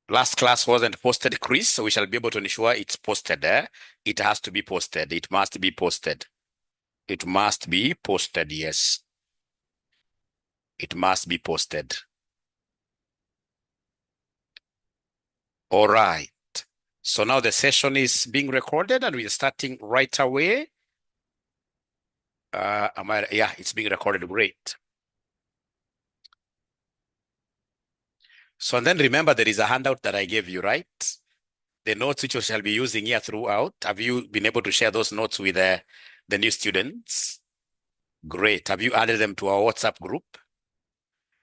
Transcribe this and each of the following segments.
Last class wasn't posted, Chris, so we shall be able to ensure it's posted there. It has to be posted. It must be posted. It must be posted, yes. It must be posted. All right. So now the session is being recorded and we're starting right away. Yeah, it's being recorded. Great. So then remember there is a handout that I gave you, right? The notes which we shall be using here throughout. Have you been able to share those notes with the new students? Great. Have you added them to our WhatsApp group?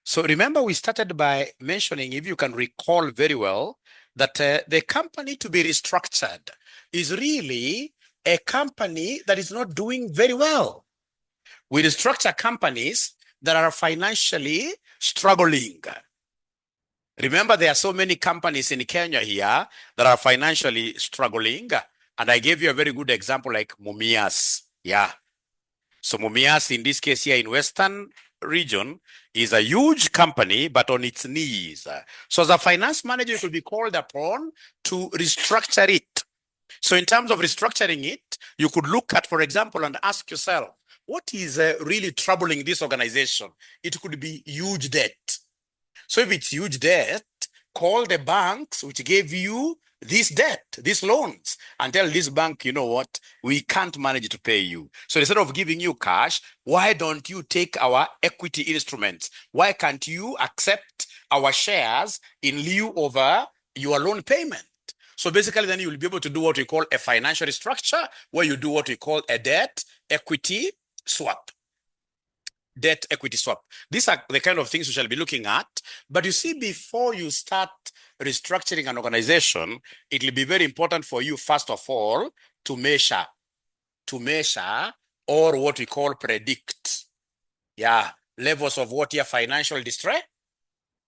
So remember we started by mentioning, if you can recall very well, that the company to be restructured is really a company that is not doing very well. We restructure companies that are financially struggling. Remember, there are so many companies in Kenya here that are financially struggling. And I gave you a very good example like Mumias. Yeah. So Mumias, in this case here in Western region, is a huge company, but on its knees. So as a finance manager, you could be called upon to restructure it. So in terms of restructuring it, you could look at, for example, and ask yourself, what is really troubling this organization? It could be huge debt. So if it's huge debt, call the banks which gave you this debt, these loans, and tell this bank, you know what, we can't manage to pay you. So instead of giving you cash, why don't you take our equity instruments? Why can't you accept our shares in lieu of your loan payment? So basically, then you'll be able to do what we call a financial structure, where you do what we call a debt equity swap. Debt equity swap. These are the kind of things we shall be looking at. But you see, before you start restructuring an organization, it will be very important for you, first of all, to measure, or what we call predict. Yeah, levels of what your financial distress.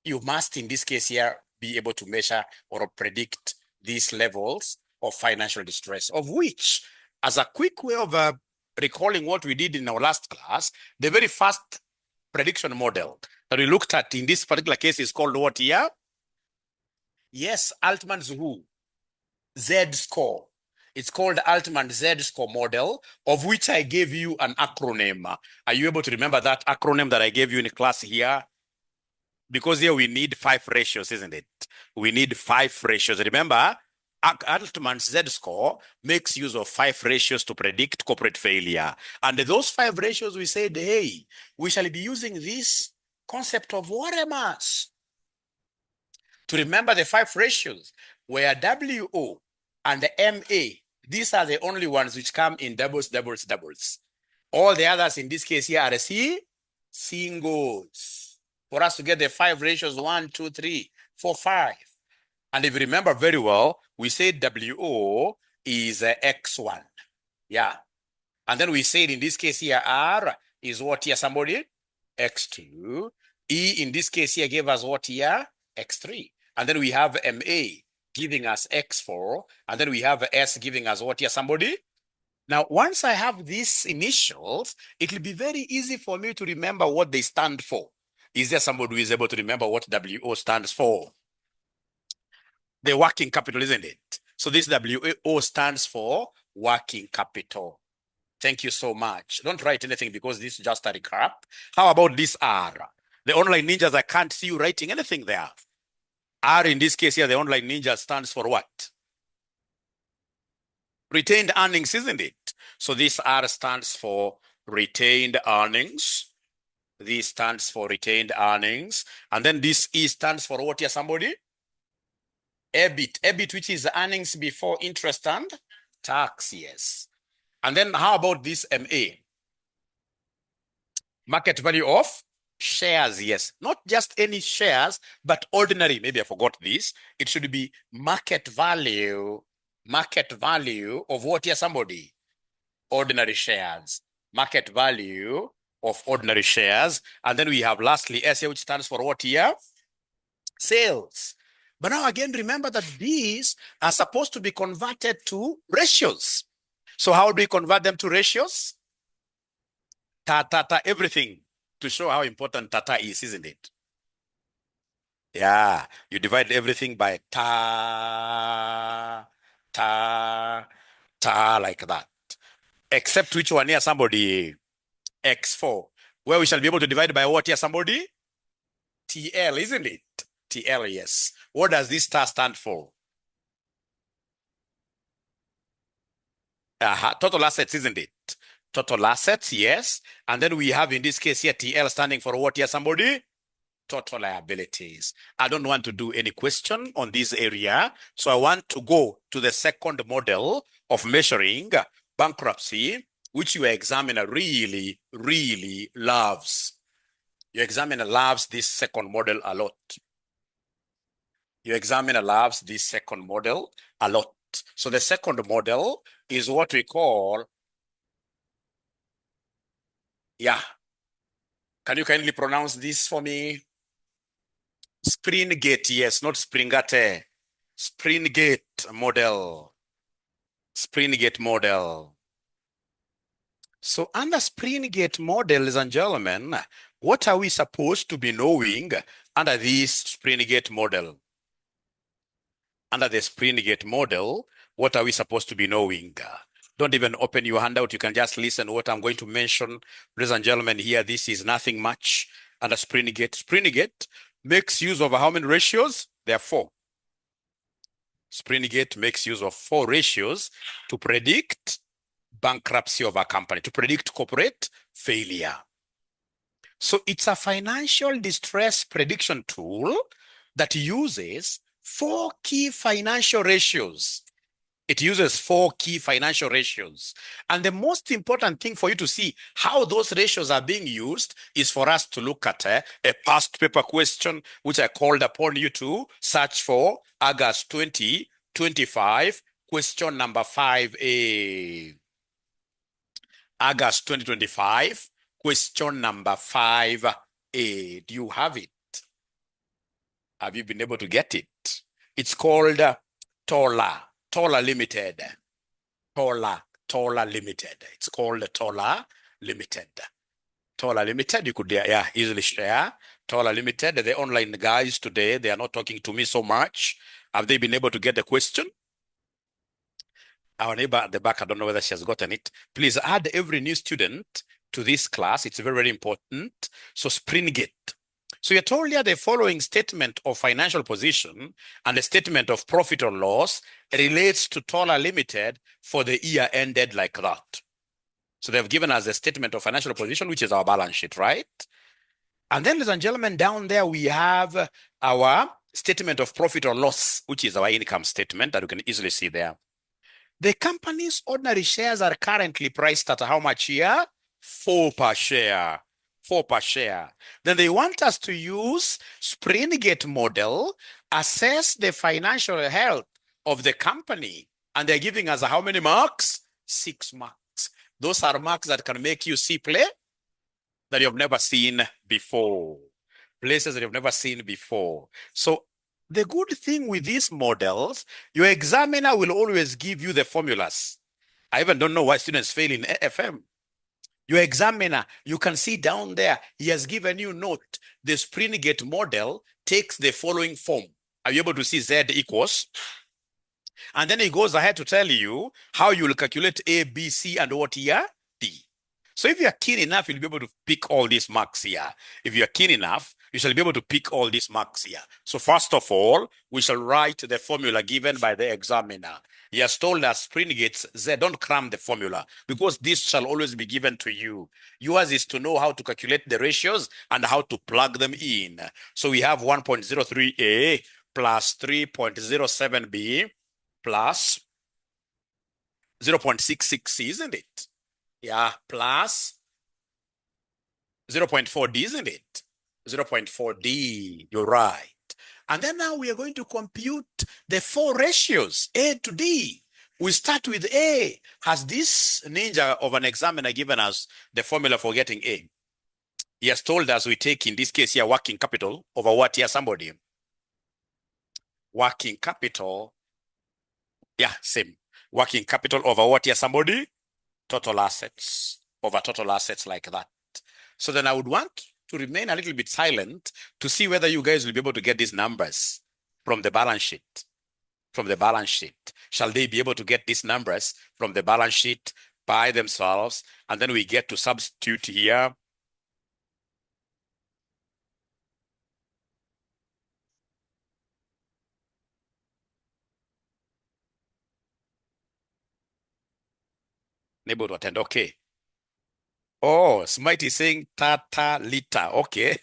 You must, in this case here, be able to measure or predict these levels of financial distress, of which, as a quick way of recalling what we did in our last class, the very first prediction model that we looked at in this particular case is called what here? Yes, Altman's who? Z-score. It's called Altman's Z-score model, of which I gave you an acronym. Are you able to remember that acronym that I gave you in class here? Because here we need 5 ratios, isn't it? We need 5 ratios. Remember, Altman's Z-score makes use of 5 ratios to predict corporate failure. And those 5 ratios, we said, hey, we shall be using this concept of water mass to remember the 5 ratios, where WO and the MA, these are the only ones which come in doubles. All the others in this case here are singles. For us to get the 5 ratios, 1, 2, 3, 4, 5. And if you remember very well, we said WO is X1. Yeah. And then we said in this case here, R is what here, somebody? X2. E in this case here gave us what here? X3. And then we have MA giving us X4. And then we have S giving us what here, somebody? Now, once I have these initials, it will be very easy for me to remember what they stand for. Is there somebody who is able to remember what WO stands for? The working capital, isn't it? So this WO stands for working capital. Thank you so much. Don't write anything because this is just a recap. How about this R? The online ninjas, I can't see you writing anything there. R in this case here, the online ninja stands for what? Retained earnings, isn't it? So this R stands for retained earnings. This stands for retained earnings. And then this E stands for what here, somebody? EBIT, which is earnings before interest and tax, yes. And then how about this MA? Market value of shares, yes. Not just any shares, but ordinary. Maybe I forgot this. It should be market value of what here, somebody? Ordinary shares. Market value of ordinary shares. And then we have lastly S here, which stands for what here? Sales. But now again, remember that these are supposed to be converted to ratios. So how do we convert them to ratios? Everything, to show how important tata is, isn't it? Yeah, you divide everything by ta, ta, ta, like that. Except which one here, somebody? X4. Where we shall be able to divide by what here, somebody? TL, isn't it? TL, yes. What does this star stand for? Total assets, isn't it? Total assets, yes. And then we have in this case here TL standing for what here, somebody? Total liabilities. I don't want to do any question on this area. So I want to go to the second model of measuring bankruptcy, which your examiner really, really loves. Your examiner loves this second model a lot. Your examiner loves this second model a lot. So the second model is what we call, yeah. Can you kindly pronounce this for me? Springate, yes, not Springate. Springate model. Springate model. So under Springate model, ladies and gentlemen, what are we supposed to be knowing under this Springate model? Under the Springate model, what are we supposed to be knowing? Don't even open your handout. You can just listen what I'm going to mention. Ladies and gentlemen, here, this is nothing much under Springate. Springate makes use of how many ratios? There are 4. Springate makes use of 4 ratios to predict bankruptcy of a company, to predict corporate failure. So it's a financial distress prediction tool that uses 4 key financial ratios. It uses 4 key financial ratios. And the most important thing for you to see how those ratios are being used is for us to look at a past paper question, which I called upon you to search for August 2025, question number 5A. August 2025, question number 5A. Do you have it? Have you been able to get it? It's called Tola Limited. Tola Limited. It's called Tola Limited. Tola Limited, you could easily share. Tola Limited, the online guys today, they are not talking to me so much. Have they been able to get the question? Our neighbor at the back, I don't know whether she has gotten it. Please add every new student to this class. It's very, very important. So Springate. So you're told here the following statement of financial position and the statement of profit or loss relates to Tola Limited for the year ended like that. So they've given us a statement of financial position, which is our balance sheet, right? And then, ladies and gentlemen, down there we have our statement of profit or loss, which is our income statement that you can easily see there. The company's ordinary shares are currently priced at how much here? 4 per share. 4 per share. Then they want us to use Springate model, assess the financial health of the company. And they're giving us how many marks? 6 marks. Those are marks that can make you see play that you've never seen before. Places that you've never seen before. So the good thing with these models, your examiner will always give you the formulas. I even don't know why students fail in AFM. Your examiner, you can see down there, he has given you note. The Springate model takes the following form. Are you able to see Z equals? And then he goes ahead to tell you how you will calculate A, B, C, and what here? D. So if you are keen enough, you'll be able to pick all these marks here. If you are keen enough, you shall be able to pick all these marks here. So first of all, we shall write the formula given by the examiner. He has told us Springate's Z, don't cram the formula because this shall always be given to you. Yours is to know how to calculate the ratios and how to plug them in. So we have 1.03A plus 3.07B plus 0.66C, isn't it? Yeah, plus 0.4D, isn't it? 0.4D, you're right. And then now we are going to compute the 4 ratios, A to D. We start with A. Has this ninja of an examiner given us the formula for getting A? He has told us we take, in this case here, working capital over what here, somebody? Working capital. Yeah, same. Working capital over what here, somebody? Total assets over total assets like that. So then I would want to remain a little bit silent to see whether you guys will be able to get these numbers from the balance sheet. From the balance sheet. Shall they be able to get these numbers from the balance sheet by themselves? And then we get to substitute here. Able to attend. Okay. Oh, Smite is saying tata liter. Okay.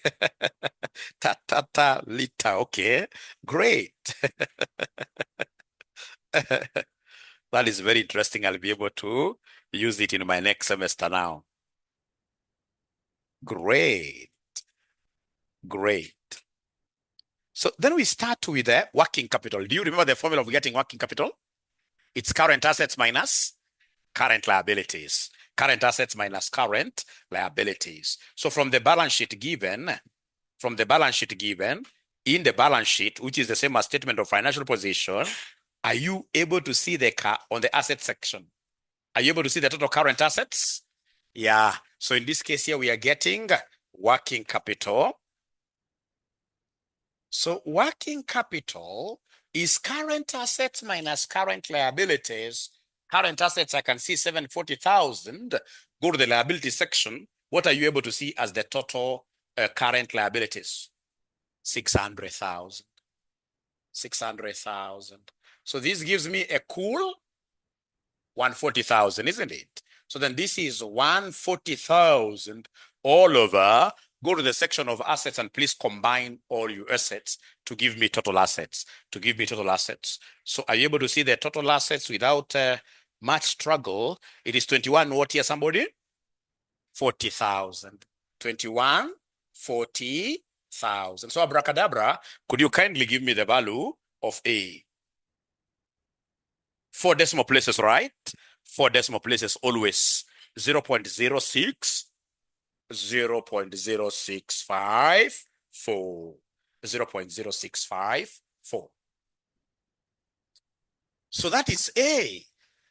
Tata liter. Okay. Great. That is very interesting. I'll be able to use it in my next semester now. Great. Great. So then we start with the working capital. Do you remember the formula of getting working capital? It's current assets minus current liabilities. Current assets minus current liabilities. So from the balance sheet given, in the balance sheet, which is the same as statement of financial position, are you able to see on the asset section? Are you able to see the total current assets? Yeah. So in this case here, we are getting working capital. So working capital is current assets minus current liabilities. Current assets, I can see 740,000. Go to the liability section. What are you able to see as the total current liabilities? 600,000. 600,000. So this gives me a cool 140,000, isn't it? So then this is 140,000 all over. Go to the section of assets and please combine all your assets to give me total assets. So are you able to see the total assets without much struggle? It is 21 what here, somebody? 40,000. 21, 40,000. So abracadabra, could you kindly give me the value of A? 4 decimal places, right? 4 decimal places always. 0.06, 0.0654, 0.0654. So that is A.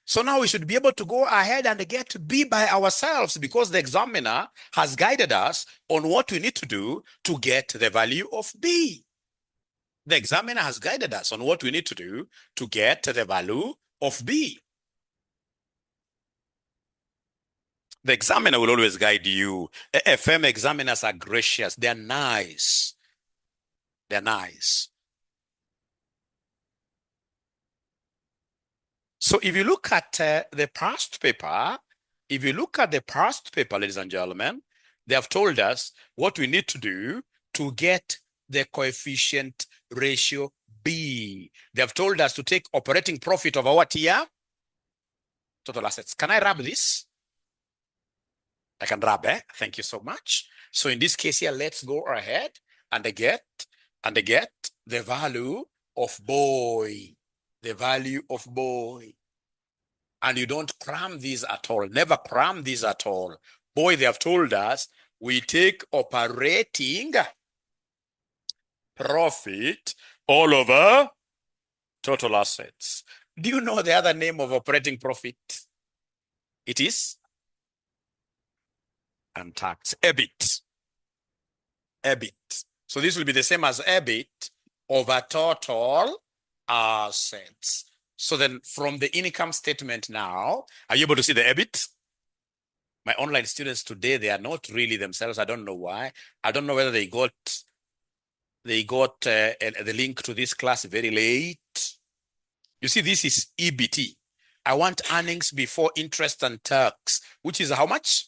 So now we should be able to go ahead and get B by ourselves because the examiner has guided us on what we need to do to get the value of B. The examiner has guided us on what we need to do to get the value of B. The examiner will always guide you. AFM examiners are gracious. They're nice. They're nice. So if you look at the past paper, ladies and gentlemen, they have told us what we need to do to get the coefficient ratio B. They have told us to take operating profit over what here? Total assets. Can I rub this? I can rub, eh? Thank you so much. So in this case here, let's go ahead and get the value of boy. The value of boy. And you don't cram these at all. Never cram these at all. Boy, they have told us we take operating profit all over total assets. Do you know the other name of operating profit? It is untaxed. EBIT. EBIT. So this will be the same as EBIT over total assets. So then from the income statement now, are you able to see the EBIT? My online students today, they are not really themselves. I don't know why. I don't know whether they got the link to this class very late. You see, this is EBT. I want earnings before interest and tax, which is how much?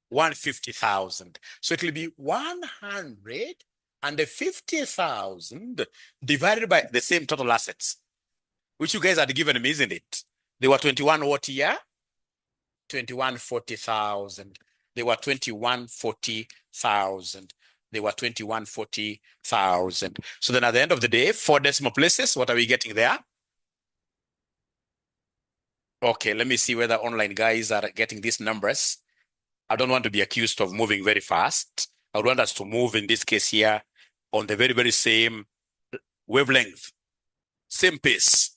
150,000. So it will be 150,000 divided by the same total assets, which you guys had given me, isn't it? They were 21 what year? 2140,000. They were 2140,000. They were 2140,000. So then at the end of the day, 4 decimal places, what are we getting there? Okay, let me see whether online guys are getting these numbers. I don't want to be accused of moving very fast. I would want us to move in this case here on the very, very same wavelength, same pace.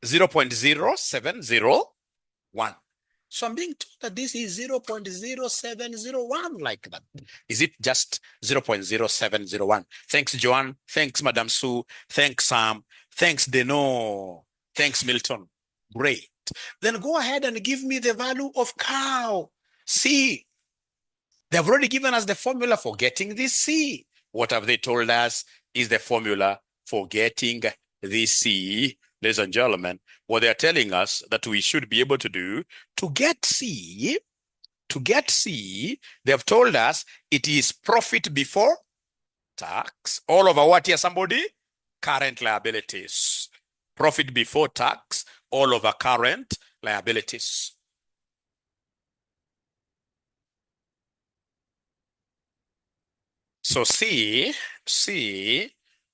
0.0701. So I'm being told that this is 0.0701 like that. Is it just 0.0701? Thanks, Joanne. Thanks, Madam Sue. Thanks, Sam. Thanks, Deno. Thanks, Milton. Great. Then go ahead and give me the value of cow. C. They have already given us the formula for getting this C. What have they told us is the formula for getting this C? Ladies and gentlemen, what they're telling us that we should be able to do to get C, they have told us it is profit before tax, all over what here, somebody? Current liabilities. Profit before tax, all over current liabilities. So C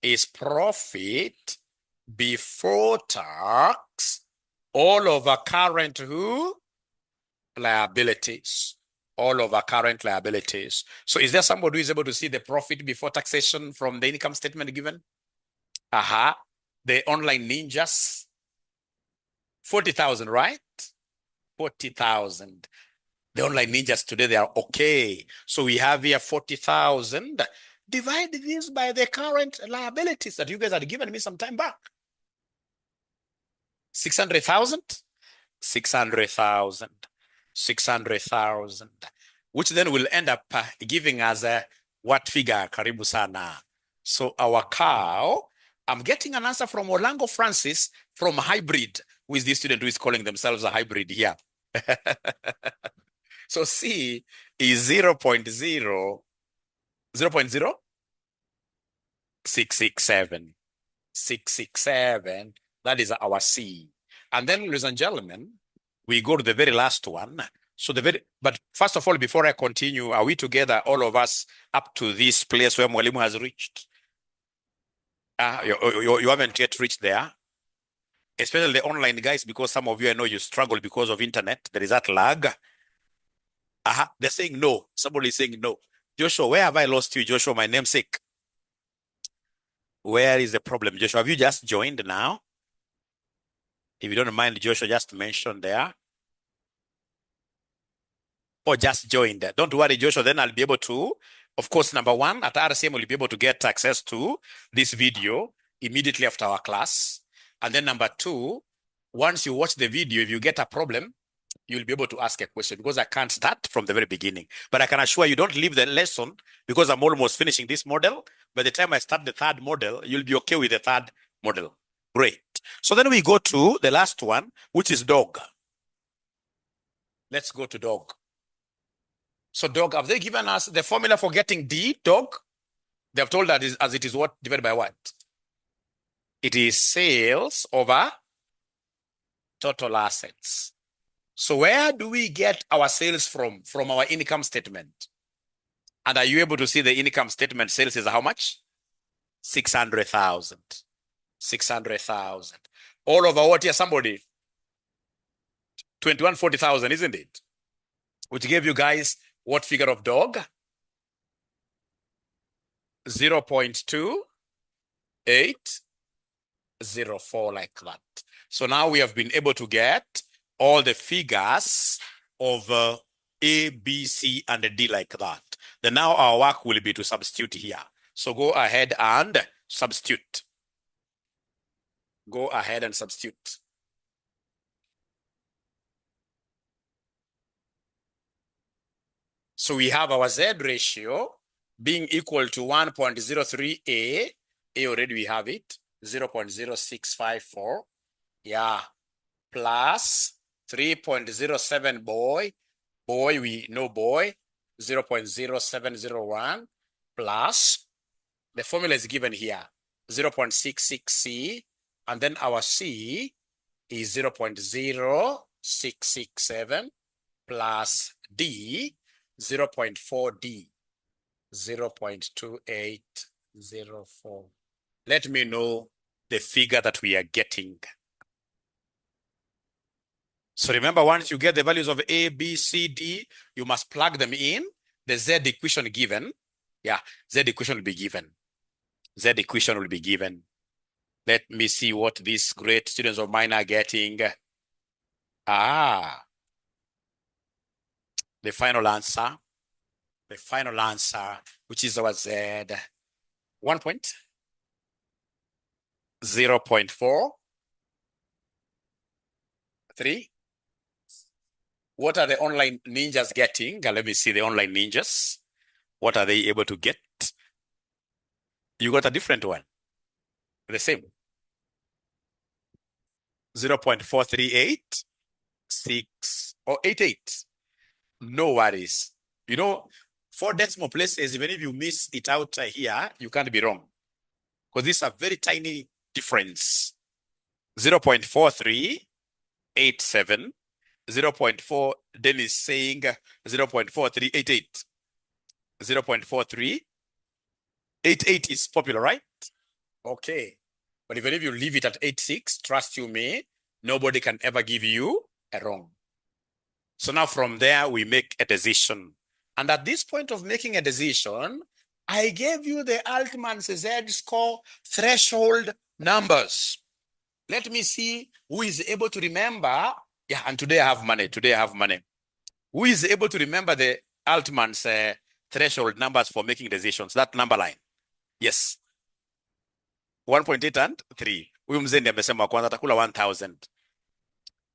is profit before tax, all over current who? Liabilities. All over current liabilities. So is there somebody who is able to see the profit before taxation from the income statement given? The online ninjas. 40,000, right? 40,000. The online ninjas today, they are okay. So we have here 40,000. Divide this by the current liabilities that you guys had given me some time back. 600,000? 600,000. 600,000. Which then will end up giving us what figure? Karibu sana. So our cow, I'm getting an answer from Olango Francis from Hybrid, who is the student who is calling themselves a hybrid here. So C is 0.0, 667. 667. That is our C. And then, ladies and gentlemen, we go to the very last one. So but first of all, before I continue, are we together, all of us, up to this place where Mwalimu has reached? You haven't yet reached there. Especially the online guys, because some of you, I know you struggle because of internet. There is that lag. They're saying no. Somebody is saying no. Joshua, where have I lost you, Joshua, my namesake? Where is the problem, Joshua? Have you just joined now? If you don't mind, Joshua, just mention there. Or just joined. Don't worry, Joshua, then I'll be able to, of course, number one, at RCM, we'll be able to get access to this video immediately after our class. And then number two, once you watch the video, if you get a problem, you'll be able to ask a question, because I can't start from the very beginning. But I can assure you, don't leave the lesson, because I'm almost finishing this model. By the time I start the third model, you'll be okay with the third model. Great. So then we go to the last one, which is dog. Let's go to dog. So dog, have they given us the formula for getting D, dog? They have told us as it is what divided by what? It is sales over total assets. So where do we get our sales from? From our income statement. And are you able to see the income statement? Sales is how much? 600,000. 600,000. All over what here, somebody? 2140,000, isn't it? Which gave you guys what figure of dog? 0.2804, like that. So now we have been able to get all the figures of A, B, C, and D like that. Then now our work will be to substitute here. So go ahead and substitute. Go ahead and substitute. So we have our Z ratio being equal to 1.03A. A already we have it, 0.0654. Yeah, plus 3.07 boy, we know boy, 0.0701, plus the formula is given here, 0.66C, and then our C is 0.0667 plus D, 0.4D, 0.2804. Let me know the figure that we are getting. So remember, once you get the values of A, B, C, D, you must plug them in. The Z equation given. Yeah, Z equation will be given. Z equation will be given. Let me see what these great students of mine are getting. the final answer, which is our Z, 1 point, 0.43. What are the online ninjas getting? Let me see the online ninjas. What are they able to get? You got a different one. The same. 0.4386 or 88. No worries. You know, 4 decimal places, even if you miss it out here, you can't be wrong. Because these are very tiny difference. 0.4387, 0.4, then is saying 0.4388. 0.4388 is popular, right? Okay. But even if you leave it at 86, trust you me, nobody can ever give you a wrong. So now from there, we make a decision. And at this point of making a decision, I gave you the Altman's Z-score threshold numbers. Let me see who is able to remember. Yeah, and today I have money. Who is able to remember the Altman's threshold numbers for making decisions? That number line. Yes. 1.8 and 3. Huyu mzee ndiye amesema kwanza atakula 1000.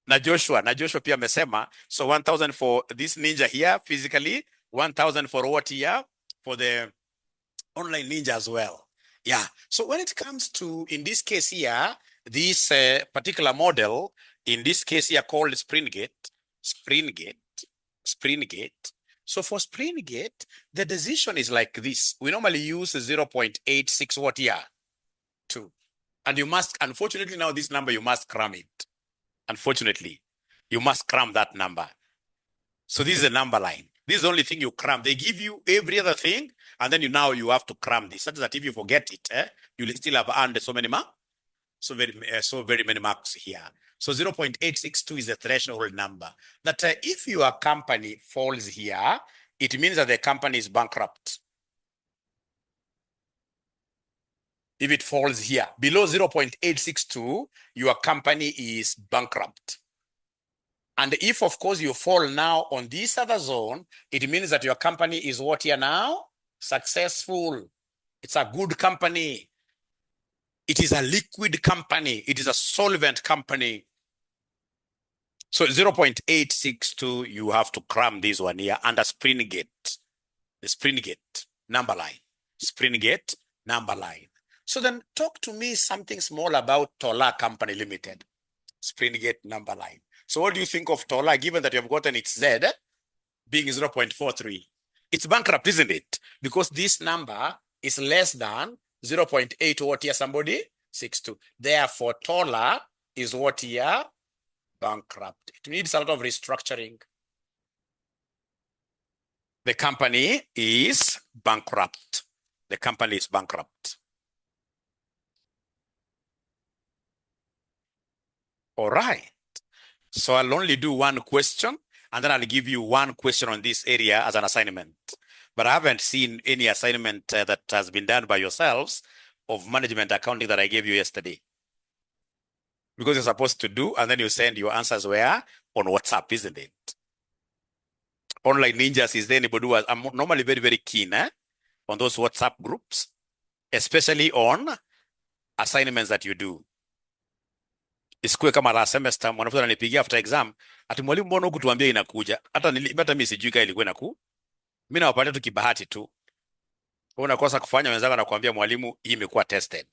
Na Joshua pia amesema, so 1000 for this ninja here physically, 1000 for what here? For the online ninja as well. Yeah. So when it comes to, in this case here, this particular model, in this case here called Springate. So for Springate, the decision is like this. We normally use 0.86 what here? 2. And you must, unfortunately now this number, you must cram it. Unfortunately, you must cram that number. So this is a number line. This is the only thing you cram. They give you every other thing, and then you have to cram this. Such that if you forget it, you'll still have earned so many marks. So very many marks here. So 0.862 is the threshold number. That if your company falls here, it means that the company is bankrupt. If it falls here, below 0.862, your company is bankrupt. And if, of course, you fall now on this other zone, it means that your company is what here now? Successful. It's a good company. It is a liquid company. It is a solvent company. So 0.862, you have to cram this one here under Springate. The Springate number line. Springate number line. So then talk to me something small about Tola Company Limited. Springate number line. So what do you think of Tola, given that you have gotten its Z being 0.43? It's bankrupt, isn't it? Because this number is less than 0.8 what here, somebody? 62. Therefore, Tola is what here? Bankrupt. It needs a lot of restructuring. The company is bankrupt. The company is bankrupt. All right. So I'll only do one question, and then I'll give you one question on this area as an assignment. But I haven't seen any assignment that has been done by yourselves of management accounting that I gave you yesterday. Because you're supposed to do, and then you send your answers where? On WhatsApp, isn't it? Online ninjas, is there anybody who I'm normally very, very keen on those WhatsApp groups, especially on assignments that you do. Isikue kama la semester mwanafunzi ananipigia after exam ati mwalimu mbona huku tuambia inakuja hata mimi sijui kama ilikuwa inaku. Mimi nawapatia tu kibahati tu. Unakosa kufanya, wenzangu anakuambia mwalimu hii imekuwa tested.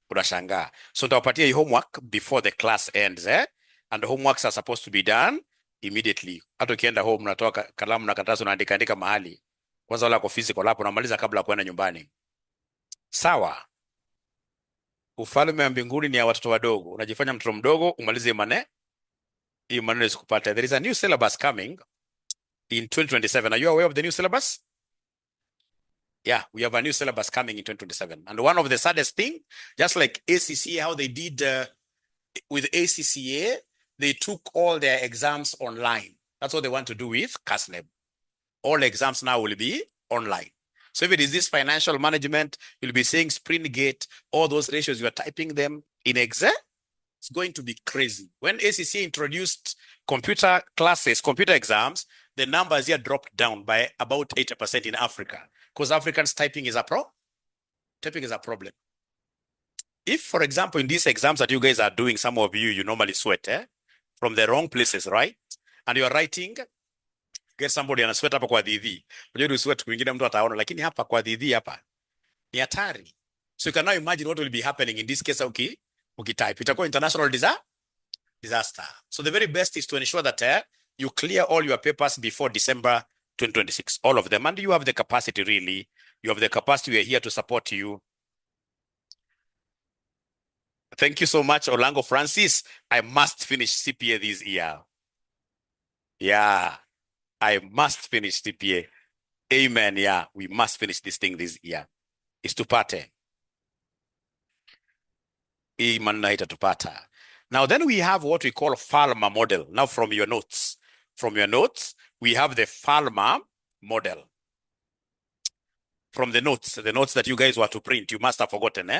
Unashangaa. So nitawapatia hii homework before the class ends and the homeworks are supposed to be done immediately. Hata ukienda home unatoa kalamu na karatasi unaandika mahali. Kwanza wala kwa physical hapo unamaliza kabla ya kwenda nyumbani. Sawa. Ufalme wa mbinguni ni ya watoto wadogo. Unajifanya mtoto mdogo umalize hii maneno isikupata. There is a new syllabus coming in 2027. Are you aware of the new syllabus? Yeah, we have a new syllabus coming in 2027. And one of the saddest thing, just like ACCA, how they did with ACCA, they took all their exams online. That's what they want to do with CASNEB. All exams now will be online. So if it is this financial management, you'll be saying Springate, all those ratios, you are typing them in Excel. It's going to be crazy. When ACCA introduced computer classes, computer exams, the numbers here dropped down by about 80% in Africa because Africans typing is a problem. If, for example, in these exams that you guys are doing, some of you, you normally sweat from the wrong places, right? And you are writing, get somebody and sweat hapa kwa dhidhi. Unajua sweat kwingine mtu ataona, lakini hapa kwa dhidhi hapa ni hatari. So you can now imagine what will be happening in this case ukitype. Itakuwa international disaster. So the very best is to ensure that you clear all your papers before December 2026, all of them. And you have the capacity, really. You have the capacity. We are here to support you. Thank you so much, Olango Francis. I must finish CPA this year. Yeah, I must finish CPA. Amen. Yeah, we must finish this thing this year. It's tupate. Now, then we have what we call Falmer model. Now, from your notes, we have the Falmer model. From the notes that you guys were to print, you must have forgotten,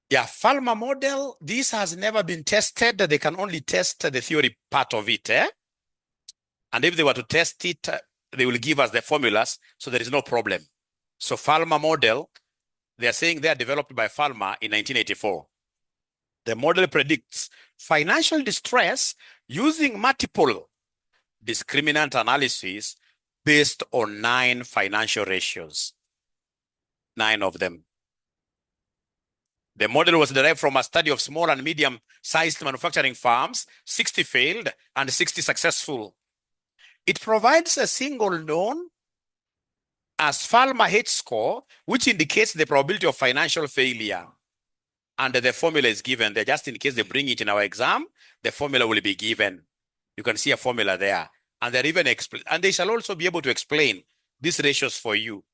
Yeah, Falmer model, this has never been tested. They can only test the theory part of it, And if they were to test it, they will give us the formulas, so there is no problem. So Falmer model, they are saying they are developed by Falmer in 1984. The model predicts financial distress using multiple discriminant analysis based on 9 financial ratios. 9 of them. The model was derived from a study of small and medium-sized manufacturing firms, 60 failed and 60 successful. It provides a single known as Falmer H-score, which indicates the probability of financial failure. And the formula is given there. Just in case they bring it in our exam, the formula will be given. You can see a formula there. And they're even and they shall also be able to explain these ratios for you.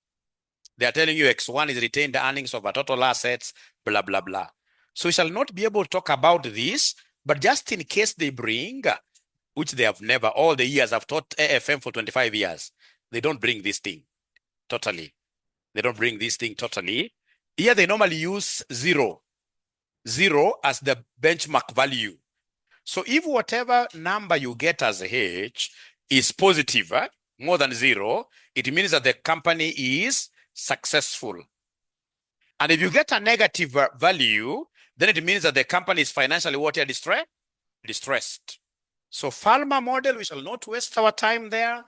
They are telling you X1 is retained earnings over total assets, blah, blah, blah. So we shall not be able to talk about this, but just in case they bring, which they have never, all the years I've taught AFM for 25 years, they don't bring this thing totally. They don't bring this thing totally. Here they normally use 0 as the benchmark value. So if whatever number you get as H is positive, more than 0, it means that the company is successful. And if you get a negative value, then it means that the company is financially distressed. So Falmer model, we shall not waste our time there.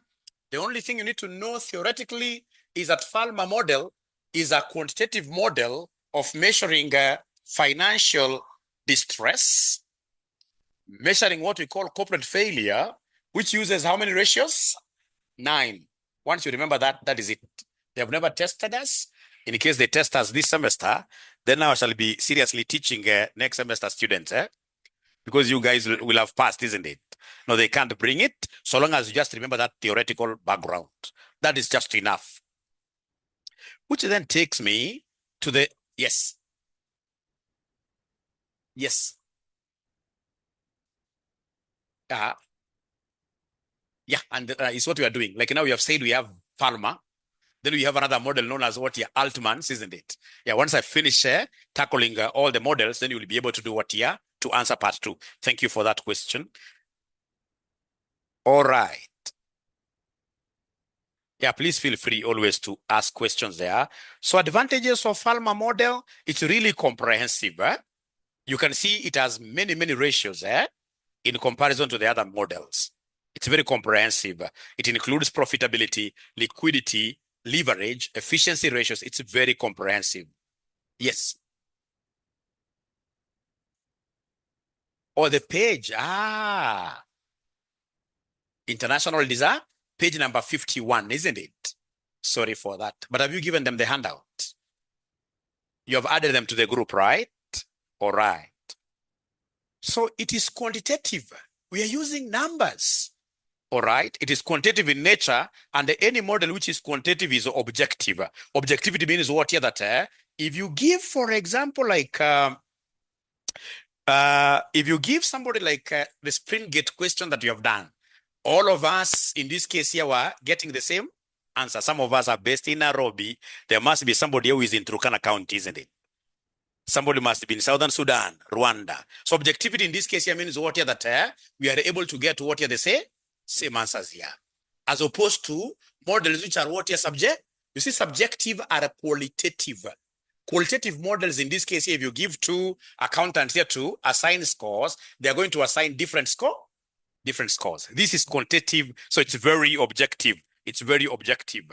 The only thing you need to know theoretically is that Falmer model is a quantitative model of measuring financial distress, measuring what we call corporate failure, which uses how many ratios? 9. Once you remember that, that is it. They have never tested us. In case they test us this semester, then I shall be seriously teaching next semester students, because you guys will have passed, isn't it? No, they can't bring it, so long as you just remember that theoretical background. That is just enough. Which then takes me to the, yes. Yes. Yeah, and it's what we are doing. Like now we have said we have Falmer. Then we have another model known as what here, Altman's, isn't it? Yeah, once I finish tackling all the models, then you will be able to do what here to answer part 2. Thank you for that question. All right. Yeah, please feel free always to ask questions there. So advantages of Falmer model, it's really comprehensive. You can see it has many, many ratios in comparison to the other models. It's very comprehensive. It includes profitability, liquidity, leverage, efficiency ratios. It's very comprehensive. Yes. Or the page. International design, page number 51, isn't it? Sorry for that. But have you given them the handout? You have added them to the group, right? All right. So it is quantitative. We are using numbers. All right. It is quantitative in nature, and any model which is quantitative is objective. Objectivity means what here that if you give, for example, like if you give somebody like the Springate question that you have done, all of us in this case here were getting the same answer. Some of us are based in Nairobi. There must be somebody who is in Turkana County, isn't it? Somebody must be in Southern Sudan, Rwanda. So objectivity in this case here means what here that we are able to get what here they say Same answers here. As opposed to models which are what here subject. You see, subjective are qualitative. Qualitative models in this case, if you give two accountants here to assign scores, they are going to assign different scores. This is quantitative, so it's very objective. It's very objective.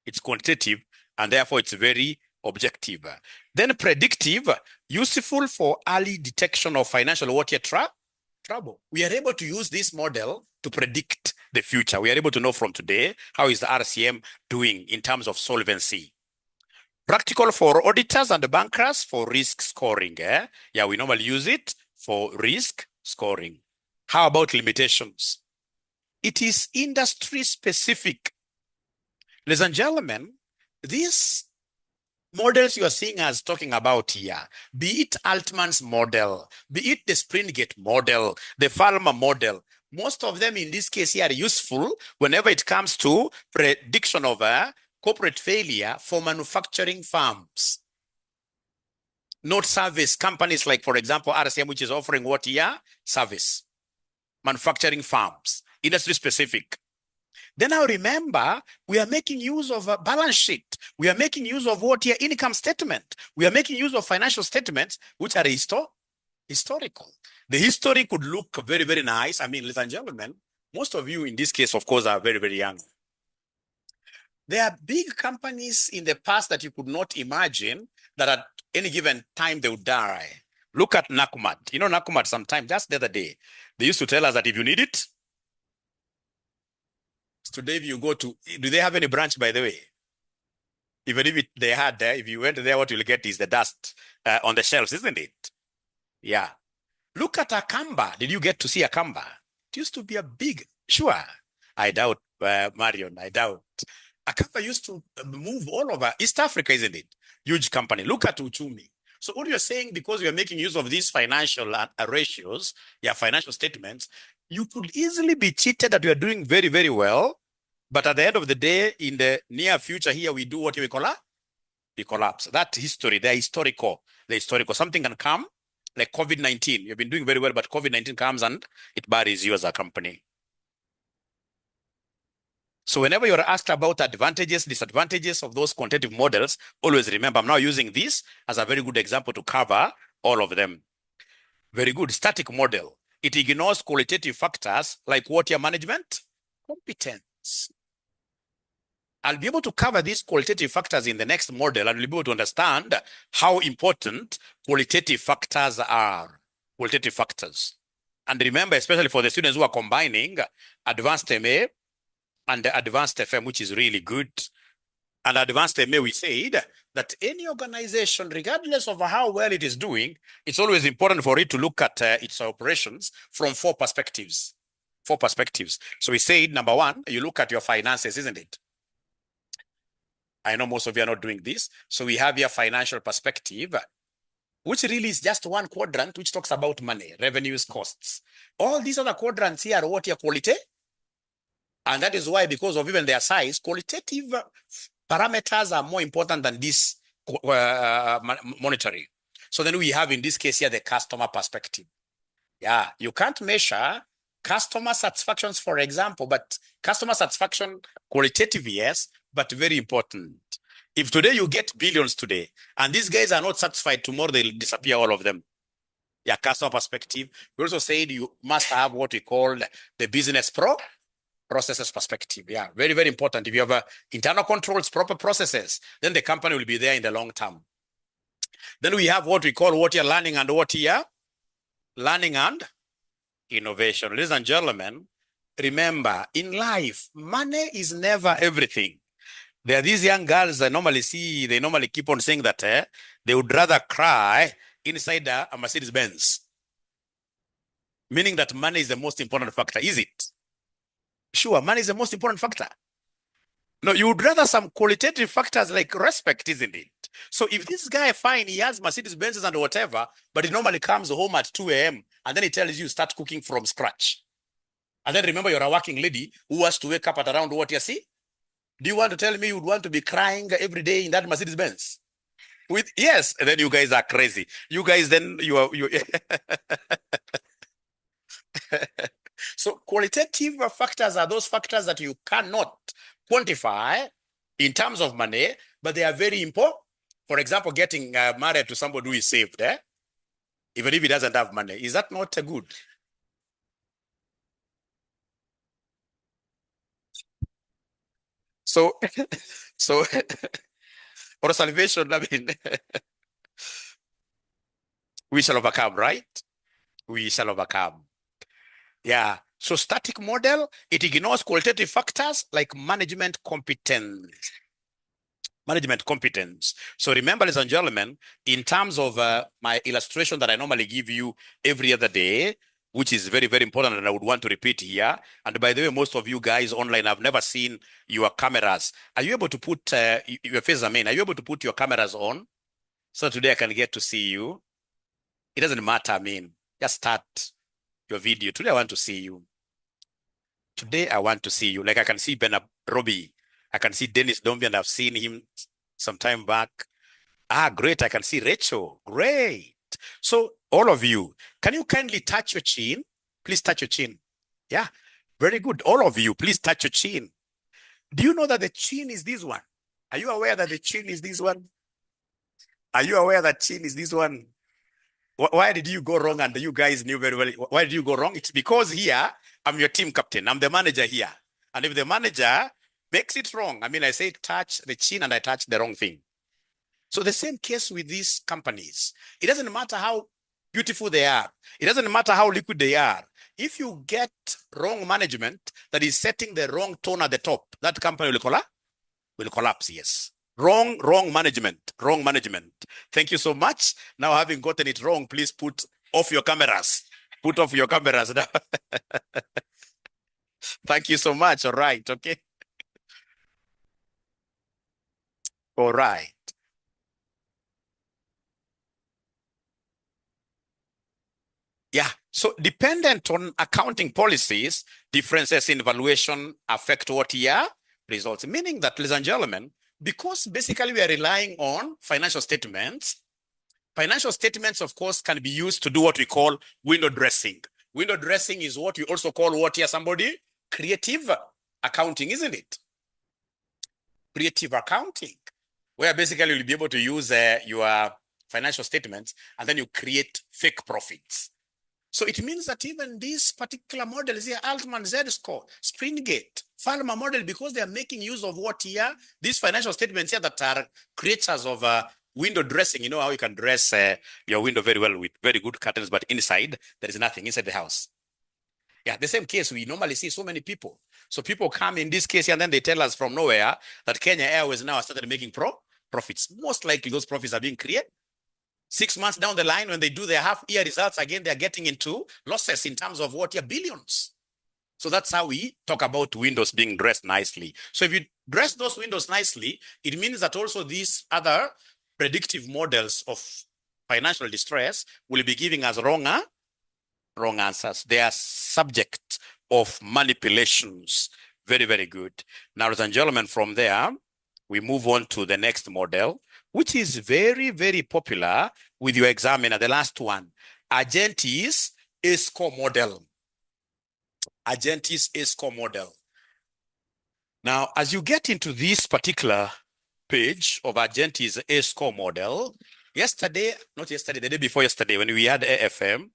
It's quantitative, and therefore it's very objective. Then predictive, useful for early detection of financial what here trouble. We are able to use this model to predict the future. We are able to know from today how is the RCM doing in terms of solvency. Practical for auditors and bankers for risk scoring. Yeah, we normally use it for risk scoring. How about limitations? It is industry specific. Ladies and gentlemen, these models you are seeing us talking about here, be it Altman's model, be it the Springate model, the Farmer model, most of them in this case here are useful whenever it comes to prediction of corporate failure for manufacturing firms. Not service companies like, for example, RCM, which is offering what here? Service. Manufacturing firms, industry specific. Then now remember, we are making use of a balance sheet. We are making use of what here? Income statement. We are making use of financial statements, which are historical. The history could look very, very nice. I mean, ladies and gentlemen, most of you in this case, of course, are very, very young. There are big companies in the past that you could not imagine that at any given time they would die. Look at Nakumat. You know, Nakumat sometime, just the other day, they used to tell us that if you need it, today if you go to, do they have any branch, by the way? Even if they had there, if you went there, what you'll get is the dust on the shelves, isn't it? Yeah. Look at Akamba. Did you get to see Akamba? It used to be a big, sure. I doubt, Marion, I doubt. Akamba used to move all over East Africa, isn't it? Huge company. Look at Uchumi. So what you're saying, because you're making use of these financial ratios, financial statements, you could easily be cheated that you are doing very, very well. But at the end of the day, in the near future here, we do what we call we collapse. That history, the historical. Something can come, like COVID-19. You've been doing very well, but COVID-19 comes and it buries you as a company. So whenever you're asked about advantages, disadvantages of those quantitative models, always remember, I'm now using this as a very good example to cover all of them. Very good. Static model. It ignores qualitative factors like what your management competence. I'll be able to cover these qualitative factors in the next model, and we'll be able to understand how important qualitative factors are. Qualitative factors. And remember, especially for the students who are combining advanced MA and the advanced FM, which is really good. And advanced MA, we said that any organization, regardless of how well it is doing, it's always important for it to look at its operations from four perspectives. So we said, number one, you look at your finances, isn't it? I know most of you are not doing this. So we have your financial perspective, which really is just one quadrant, which talks about money, revenues, costs. All these other quadrants here are what your quality. And that is why, because of even their size, qualitative parameters are more important than this monetary. So then we have in this case here the customer perspective. Yeah, you can't measure customer satisfactions, for example, but customer satisfaction, qualitative, yes, but very important. If today you get billions today, and these guys are not satisfied, tomorrow they'll disappear, all of them. Yeah, customer perspective. We also said you must have what we call the business processes perspective. Yeah, very, very important. If you have internal controls, proper processes, then the company will be there in the long term. Then we have what we call what you're learning and what you're learning and innovation. Ladies and gentlemen, remember, in life, money is never everything. There are these young girls that normally keep on saying that they would rather cry inside a Mercedes-Benz. Meaning that money is the most important factor, is it? Sure, money is the most important factor. No, you would rather some qualitative factors like respect, isn't it? So if this guy, fine, he has Mercedes-Benzes and whatever, but he normally comes home at 2 a.m. and then he tells you start cooking from scratch. And then remember, you're a working lady who has to wake up at around what you see? Do you want to tell me you would want to be crying every day in that Mercedes-Benz? Yes, and then you guys are crazy. You guys, then you So qualitative factors are those factors that you cannot quantify in terms of money, but they are very important. For example, getting married to somebody who is saved, even if he doesn't have money, is that not a good? So, so for salvation, I mean, we shall overcome, right? We shall overcome. Yeah. So static model, it ignores qualitative factors like management competence. Management competence. So remember, ladies and gentlemen, in terms of my illustration that I normally give you every other day, which is very, very important and I would want to repeat here. And by the way, most of you guys online have never seen your cameras. Are you able to put your face, are you able to put your cameras on? So today I can get to see you. It doesn't matter, just start your video. Today I want to see you. Today I want to see you. Like I can see Ben Robbie. I can see Dennis Dombi, and I've seen him some time back. Great. I can see Rachel. Great. So all of you, can you kindly touch your chin? Please touch your chin. Yeah, very good. All of you, please touch your chin. Do you know that the chin is this one? Are you aware that the chin is this one? Are you aware that chin is this one? Why did you go wrong? And you guys knew very well. Why did you go wrong? It's because here, I'm your team captain. I'm the manager here. And if the manager makes it wrong, I say touch the chin and I touch the wrong thing. So the same case with these companies. It doesn't matter how beautiful they are. It doesn't matter how liquid they are. If you get wrong management that is setting the wrong tone at the top, that company will collapse, yes. Wrong management. Thank you so much. Now, having gotten it wrong, please put off your cameras. Put off your cameras now. Thank you so much. All right. Okay. All right. Yeah. So dependent on accounting policies, differences in valuation affect what year results. Meaning that, ladies and gentlemen, because basically we are relying on financial statements, of course, can be used to do what we call window dressing. Window dressing is what we also call what here, somebody? Creative accounting, isn't it? Creative accounting, where basically you'll be able to use your financial statements and then you create fake profits. So it means that even these particular models here, Altman, Z-score, Springate, Farmer model, because they are making use of what here, these financial statements here that are creatures of window dressing. You know how you can dress your window very well with very good curtains, but inside, there is nothing inside the house. Yeah, the same case, we normally see so many people. So people come in this case and then they tell us from nowhere that Kenya Airways now started making profits. Most likely those profits are being created 6 months down the line, when they do their half-year results, again, they're getting into losses in terms of what? Billions. So that's how we talk about windows being dressed nicely. So if you dress those windows nicely, it means that also these other predictive models of financial distress will be giving us wrong answers. They are subject of manipulations. Very, very good. Now, ladies and gentlemen, from there, we move on to the next model, which is very, very popular with your examiner, the last one, Argent's A-score model. Argent's A-score model. Now, as you get into this particular page of Argent's A-score model, the day before yesterday, when we had AFM,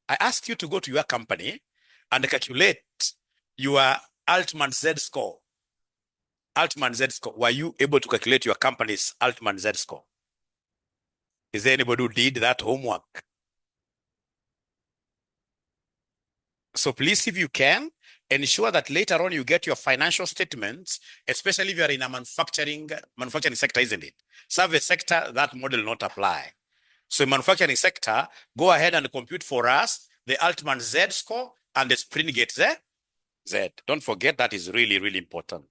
I asked you to go to your company and calculate your Altman Z-score. Altman Z-score. Were you able to calculate your company's Altman Z-score? Is there anybody who did that homework? So please, if you can, ensure that later on you get your financial statements, especially if you are in a manufacturing sector, isn't it? Service sector, that model will not apply. So in manufacturing sector, go ahead and compute for us the Altman Z-score and the Springate Z. Don't forget, that is really, really important.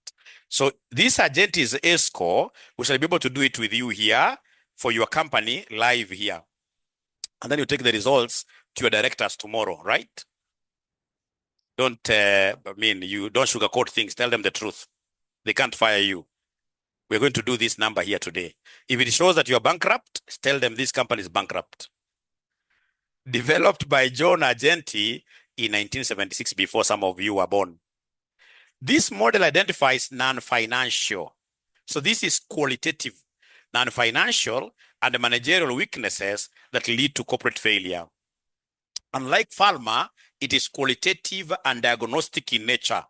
So this Argent's A-score, we shall be able to do it with you here for your company live here. And then you take the results to your directors tomorrow, right? You don't sugarcoat things. Tell them the truth. They can't fire you. We're going to do this number here today. If it shows that you're bankrupt, tell them this company is bankrupt. Developed by John Argenti in 1976, before some of you were born. This model identifies non-financial. So this is qualitative, non-financial and managerial weaknesses that lead to corporate failure. Unlike pharma, it is qualitative and diagnostic in nature,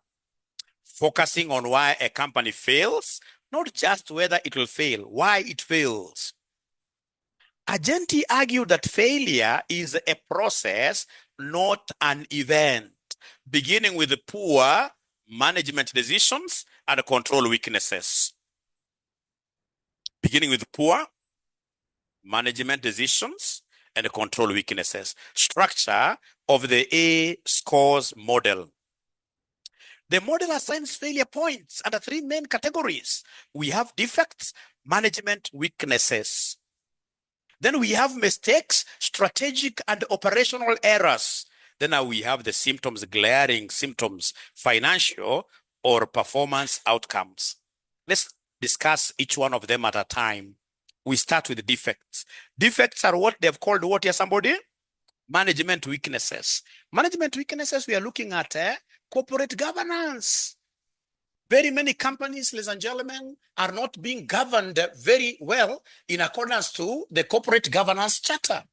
focusing on why a company fails, not just whether it will fail, why it fails. Agenti argued that failure is a process, not an event, beginning with poor management decisions and control weaknesses. Beginning with poor management decisions and control weaknesses. Structure of the A-scores model. The model assigns failure points under three main categories. We have defects, management weaknesses. Then we have mistakes, strategic and operational errors. Then now we have the symptoms, glaring symptoms, financial or performance outcomes. Let's discuss each one of them at a time. We start with the defects. Defects are what they've called what here, somebody? Management weaknesses. Management weaknesses, we are looking at corporate governance. Very many companies, ladies and gentlemen, are not being governed very well in accordance to the corporate governance charter.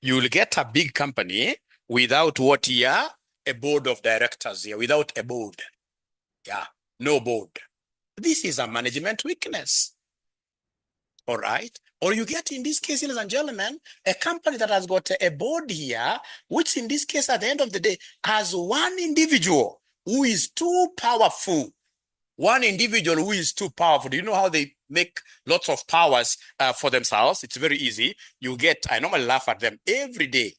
You will get a big company without what here? A board of directors here, without a board. Yeah, no board. This is a management weakness. All right. Or you get, in this case, ladies and gentlemen, a company that has got a board here, which in this case, at the end of the day, has one individual who is too powerful. One individual who is too powerful. Do you know how they make lots of powers for themselves? It's very easy. You get, I normally laugh at them every day.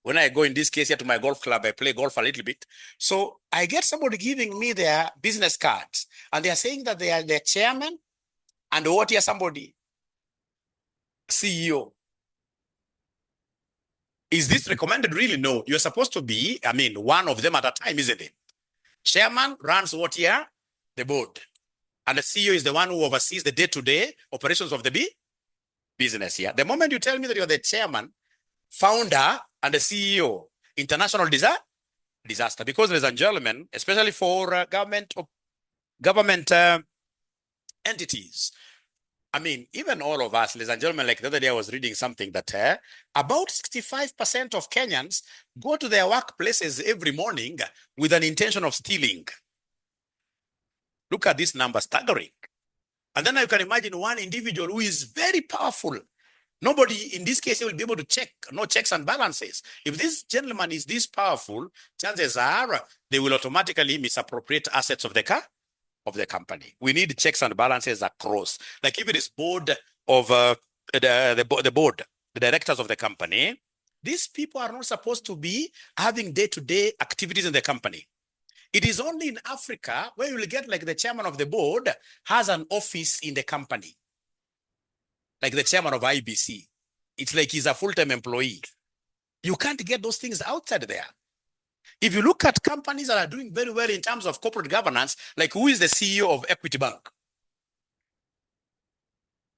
When I go, in this case, here to my golf club, I play golf a little bit. So I get somebody giving me their business cards, and they are saying that they are their chairman, and what here somebody? CEO. Is this recommended? Really? No. You're supposed to be, one of them at a time, isn't it? Chairman runs what here? The board. And the CEO is the one who oversees the day-to-day operations of the business here. The moment you tell me that you're the chairman, founder, and the CEO, international disaster. Because, ladies and gentlemen, especially for government entities, even all of us, ladies and gentlemen, like the other day I was reading something that about 65% of Kenyans go to their workplaces every morning with an intention of stealing. Look at this number, staggering. And then you can imagine one individual who is very powerful. Nobody in this case will be able to check, no checks and balances. If this gentleman is this powerful, chances are they will automatically misappropriate assets of the company. We need checks and balances across. Like if it is board of the board, the directors of the company, these people are not supposed to be having day-to-day activities in the company. It is only in Africa where you will get like the chairman of the board has an office in the company. Like the chairman of IBC. It's like he's a full-time employee. You can't get those things outside there. If you look at companies that are doing very well in terms of corporate governance, like who is the CEO of Equity Bank?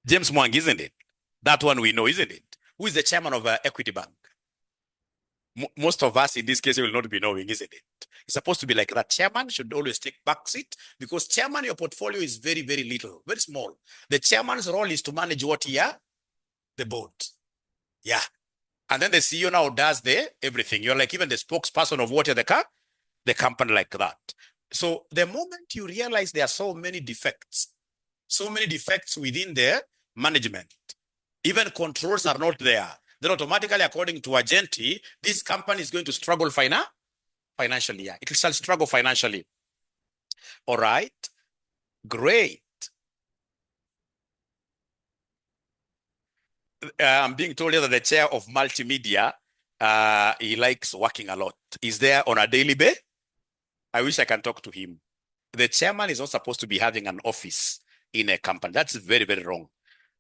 James Mwangi, isn't it? That one we know, isn't it? Who is the chairman of Equity Bank? Most of us in this case will not be knowing, isn't it? It's supposed to be like that. Chairman should always take back seat because chairman, your portfolio is very, very little, very small. The chairman's role is to manage what here? The board. Yeah. And then the CEO now does everything. You're like even the spokesperson of what the company like that. So the moment you realize there are so many defects within the management, even controls are not there, then automatically, according to Agenti, this company is going to struggle financially. Yeah. It shall struggle financially. All right. Great. I'm being told that the chair of multimedia, he likes working a lot. Is there on a daily basis? I wish I can talk to him. The chairman is not supposed to be having an office in a company. That's very, very wrong.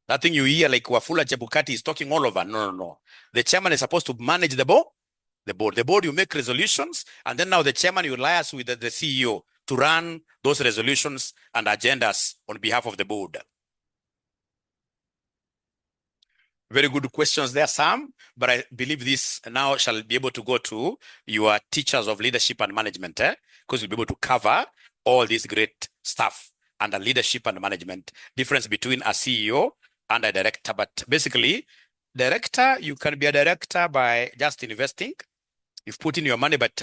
That thing you hear like Wafula Chebukati is talking all over. No. The chairman is supposed to manage the board. The board, you make resolutions, and then now the chairman, you liaise with the CEO to run those resolutions and agendas on behalf of the board. Very good questions there, Sam. But I believe this now shall be able to go to your teachers of leadership and management, because you'll be able to cover all this great stuff under leadership and management. Difference between a CEO and a director. But basically, director, you can be a director by just investing. You've put in your money, but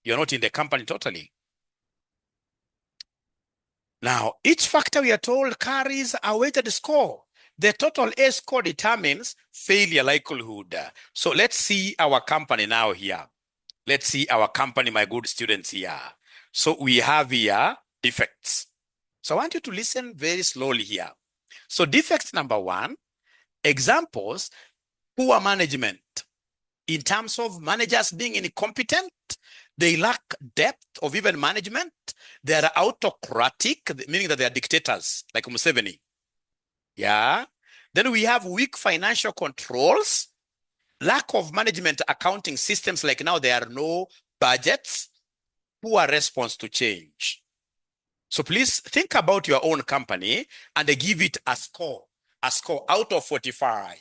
you're not in the company totally. Now, each factor we are told carries a weighted score. The total A score determines failure likelihood. So let's see our company now here. Let's see our company, my good students here. So we have here defects. So I want you to listen very slowly here. So defects number one, examples, poor management. In terms of managers being incompetent, they lack depth of even management. They are autocratic, meaning that they are dictators, like Museveni. Yeah. Then we have weak financial controls, lack of management accounting systems, like now there are no budgets, poor response to change. So please think about your own company and give it a score out of 45.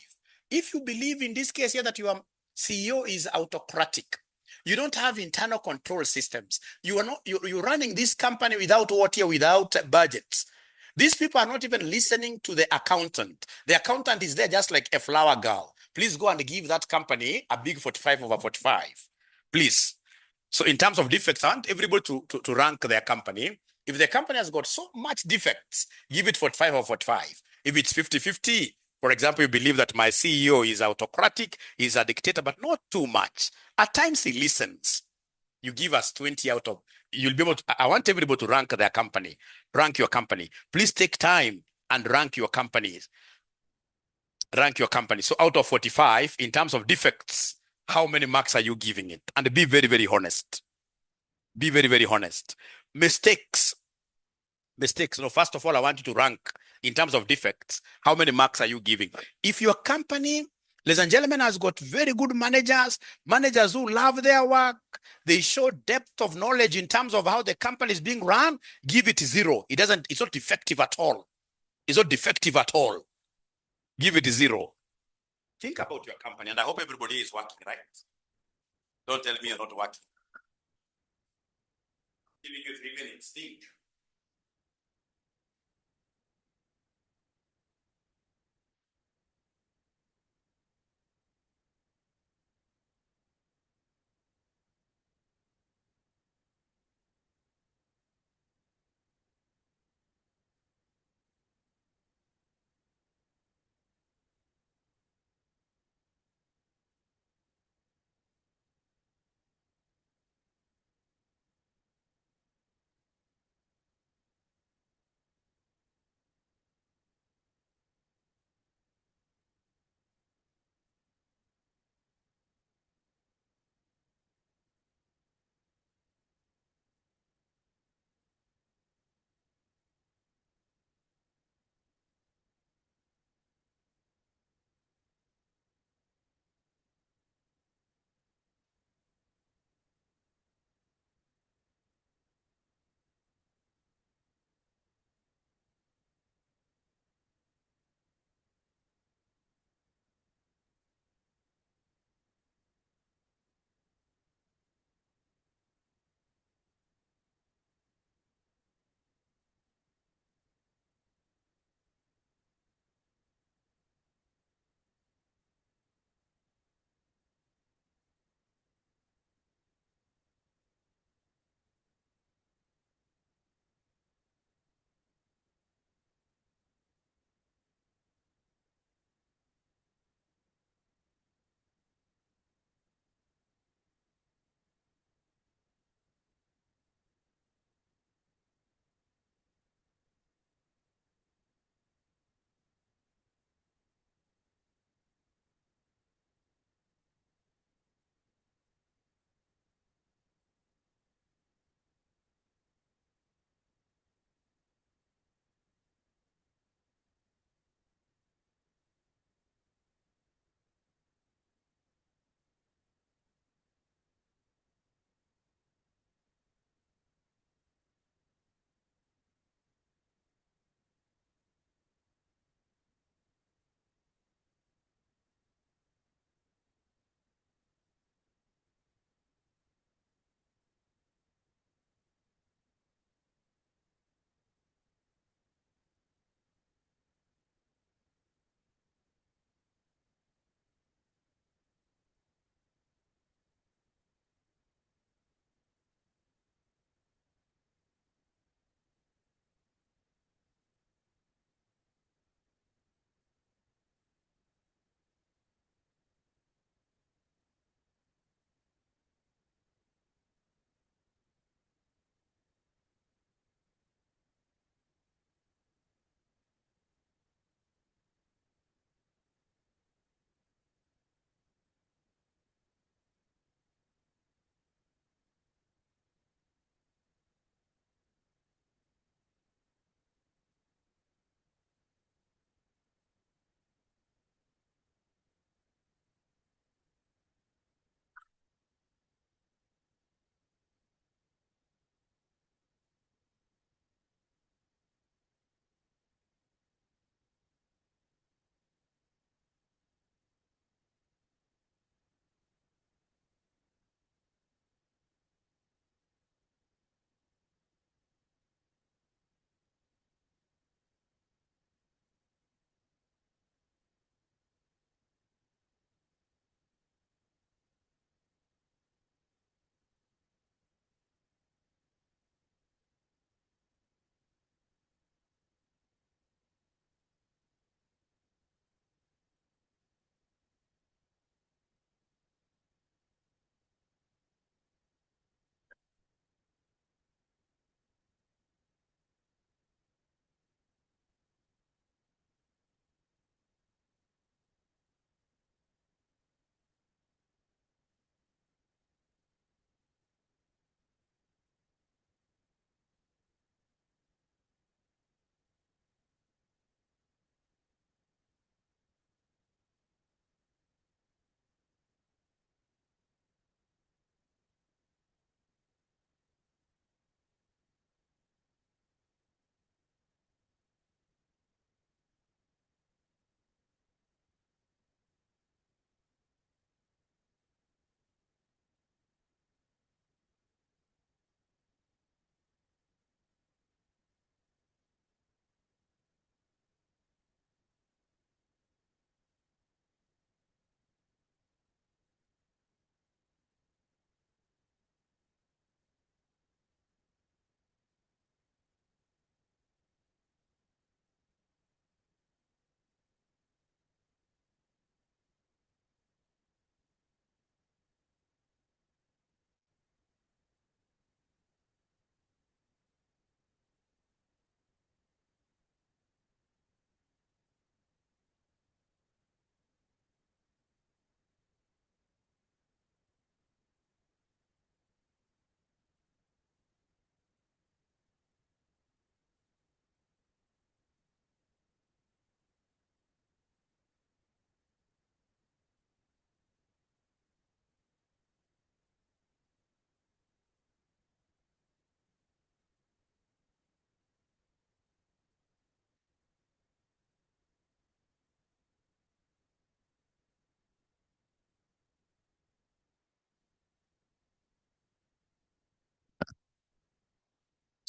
If you believe in this case here that your CEO is autocratic, you don't have internal control systems, you're running this company without without budgets. These people are not even listening to the accountant. The accountant is there just like a flower girl. Please go and give that company a big 45 over 45. Please. So in terms of defects, I want everybody to rank their company. If the company has got so much defects, give it 45 or 45. If it's 50-50, for example, you believe that my CEO is autocratic, he's a dictator, but not too much. At times he listens. You give us 20 out of, you'll be able to, I want everybody to rank their company, rank your company. Please take time and rank your companies. Rank your company. So out of 45, in terms of defects, how many marks are you giving it? And be very, very honest. Be very, very honest. Mistakes. No, first of all, I want you to rank in terms of defects. How many marks are you giving? If your company, ladies and gentlemen, has got very good managers who love their work, they show depth of knowledge in terms of how the company is being run, give it 0. It's not defective at all. It's not defective at all. Give it 0. Think about your company, and I hope everybody is working, right? Don't tell me you're not working. Giving you 3 minutes, think.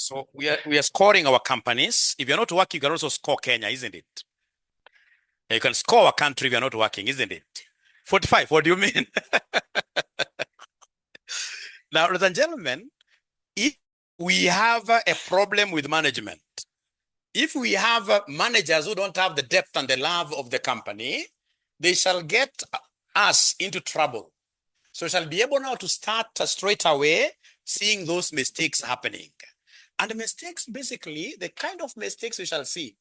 So we are scoring our companies. If you're not working, you can also score Kenya, isn't it? You can score a country if you're not working, isn't it? 45, what do you mean? Now, ladies and gentlemen, if we have a problem with management, if we have managers who don't have the depth and the love of the company, they shall get us into trouble. So we shall be able now to start straight away seeing those mistakes happening. And the mistakes, basically, the kind of mistakes we shall see,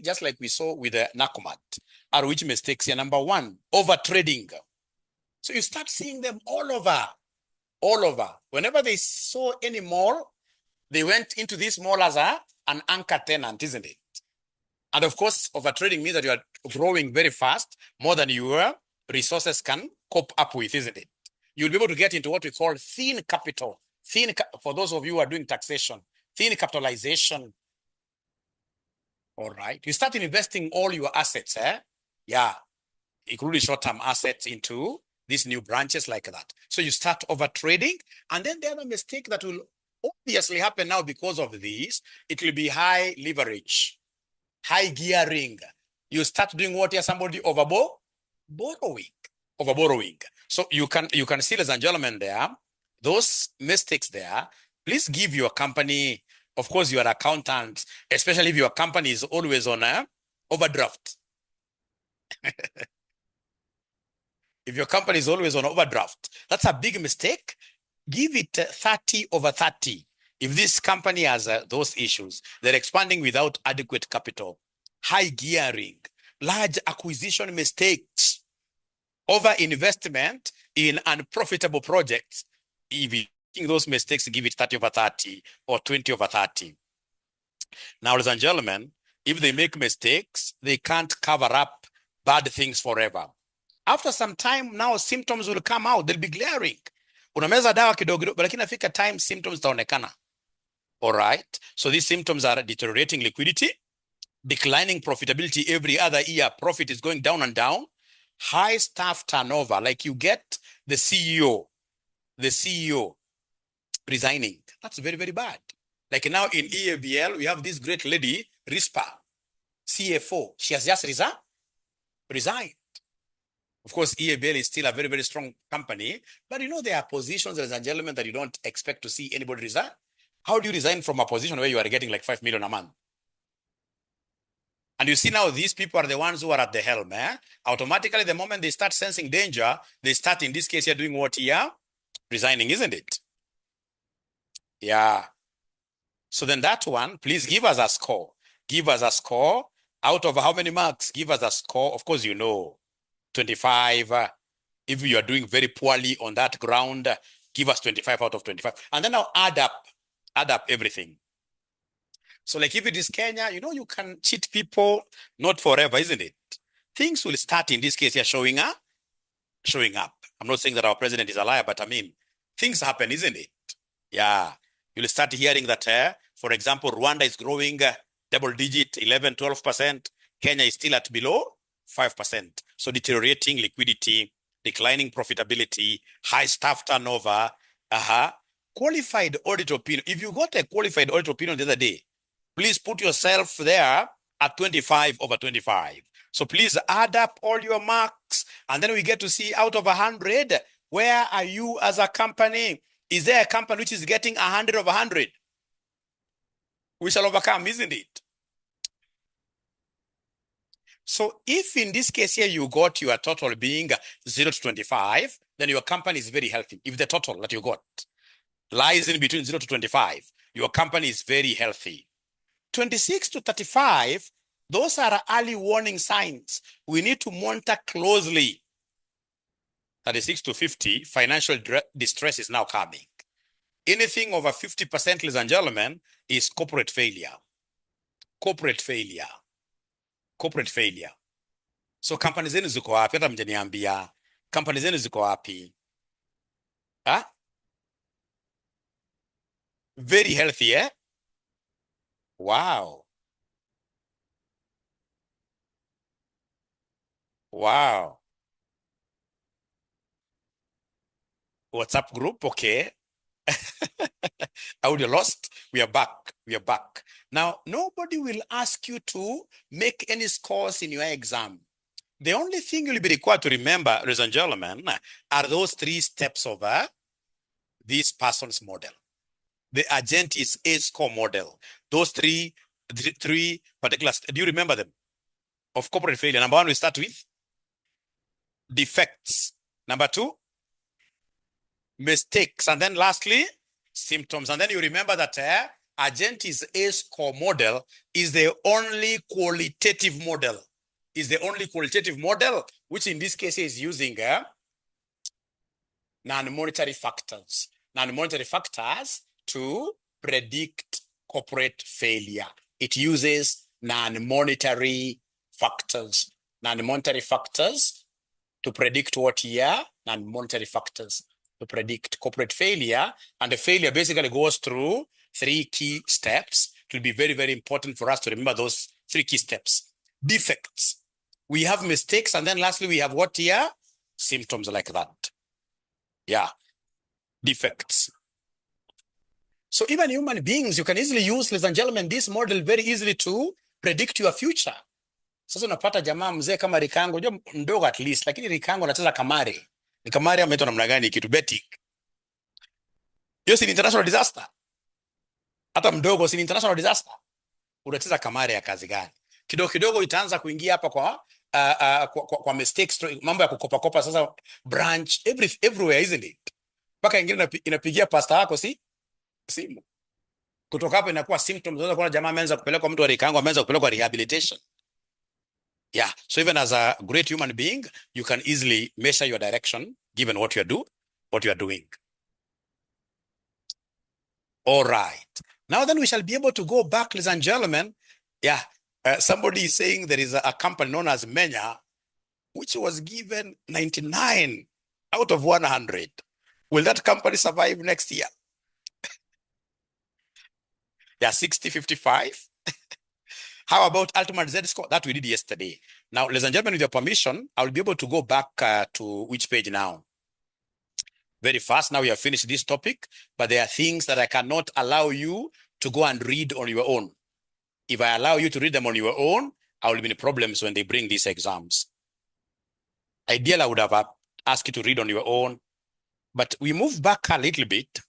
just like we saw with the NACOMAT, are which mistakes here? Number one, over trading. So you start seeing them all over. Whenever they saw any mall, they went into this mall as an anchor tenant, isn't it? And of course, over trading means that you are growing very fast, more than your resources can cope up with, isn't it? You'll be able to get into what we call thin capital. For those of you who are doing taxation, thin capitalization. All right. You start investing all your assets, Yeah, including short-term assets into these new branches like that. So you start over trading, and then the other mistake that will obviously happen now because of this, it will be high leverage, high gearing. You start doing what here? Somebody overborrowing. So you can see, ladies and gentlemen, there, those mistakes there. Please give your company, of course, your accountant, especially if your company is always on a overdraft. If your company is always on overdraft, that's a big mistake. Give it 30/30. If this company has those issues, they're expanding without adequate capital, high gearing, large acquisition mistakes, over investment in unprofitable projects. If you think those mistakes, give it 30/30 or 20/30. Now, ladies and gentlemen, if they make mistakes, they can't cover up bad things forever. After some time, now symptoms will come out. They'll be glaring. Unameza dawa kidogo, lakini afika time symptoms taonekana. All right. So these symptoms are deteriorating liquidity, declining profitability every other year. Profit is going down and down. High staff turnover, like you get the CEO resigning. That's very, very bad. Like now in EABL, we have this great lady, RISPA, CFO. She has just resigned. Of course, EABL is still a very, very strong company, but you know, there are positions, ladies and gentlemen, that you don't expect to see anybody resign. How do you resign from a position where you are getting like 5 million a month? And you see now these people are the ones who are at the helm. Automatically, the moment they start sensing danger, they start, in this case, here doing what here? Resigning, isn't it? Yeah. So then that one, please give us a score. Give us a score. Out of how many marks? Give us a score. Of course, you know, 25. If you are doing very poorly on that ground, give us 25 out of 25. And then I'll add up everything. So like if it is Kenya, you know, you can cheat people, not forever, isn't it? Things will start, in this case here, showing up. I'm not saying that our president is a liar, but I mean, things happen, isn't it? Yeah. You'll start hearing that, for example, Rwanda is growing double digit, 11, 12%. Kenya is still at below 5%. So deteriorating liquidity, declining profitability, high staff turnover, qualified audit opinion. If you got a qualified audit opinion the other day, please put yourself there at 25/25. So please add up all your marks, and then we get to see out of 100, where are you as a company? Is there a company which is getting 100/100? We shall overcome, isn't it? So if in this case here, you got your total being 0 to 25, then your company is very healthy. If the total that you got lies in between 0 to 25, your company is very healthy. 26 to 35, those are early warning signs. We need to monitor closely. 36 to 50, financial distress is now coming. Anything over 50%, ladies and gentlemen, is corporate failure. Corporate failure. So company zenu ziko wapi? Hata mjaniambia. Company zenu ziko wapi? Very healthy, eh? Wow. WhatsApp group, okay. Audio lost. We are back. We are back. Now, nobody will ask you to make any scores in your exam. The only thing you'll be required to remember, ladies and gentlemen, are those 3 steps of this person's model. The agent is a score model. Those three particular, do you remember them? Of corporate failure. Number 1, we start with defects. Number 2, mistakes. And then lastly, symptoms. And then you remember that agent is a score model is the only qualitative model. Is the only qualitative model, which in this case is using non-monetary factors. Non-monetary factors to predict corporate failure. It uses non-monetary factors. Non-monetary factors to predict what here? Non-monetary factors to predict corporate failure. And the failure basically goes through 3 key steps. It will be very, very important for us to remember those 3 key steps. Defects. We have mistakes, and then lastly, we have what here? Symptoms like that. Yeah, defects. So even human beings, you can easily use, ladies and gentlemen, this model very easily to predict your future. Sasa unapata jamaa mzee kama Rikango, unajua mdogo at least, lakini Rikango anacheza kamari. Ni kamari ameitwa namna gani kitu betting. Hiyo si international disaster. Hata mdogo si international disaster. Unacheza kamari ya kazi gani? Kidogo kidogo itaanza kuingia hapa kwa mistakes, mambo ya kukopa sasa branch everywhere, isn't it? Mpaka ingine inapigia pasta wako simu. Kutoka hapo inakuwa symptoms. Unaweza kuona jamaa ameanza kupelekwa mtu wa Rikango, ameanza kupelekwa rehabilitation. Yeah, so even as a great human being, you can easily measure your direction given what you are doing. All right. Now then we shall be able to go back, ladies and gentlemen. Yeah. Somebody is saying there is a company known as Menya, which was given 99 out of 100. Will that company survive next year? Yeah, 60, 55. How about ultimate Z score? That we did yesterday. Now, ladies and gentlemen, with your permission, I will be able to go back to which page now? Very fast. Now we have finished this topic, but there are things that I cannot allow you to go and read on your own. If I allow you to read them on your own, I will be in problems when they bring these exams. Ideally, I would have asked you to read on your own, but we move back a little bit,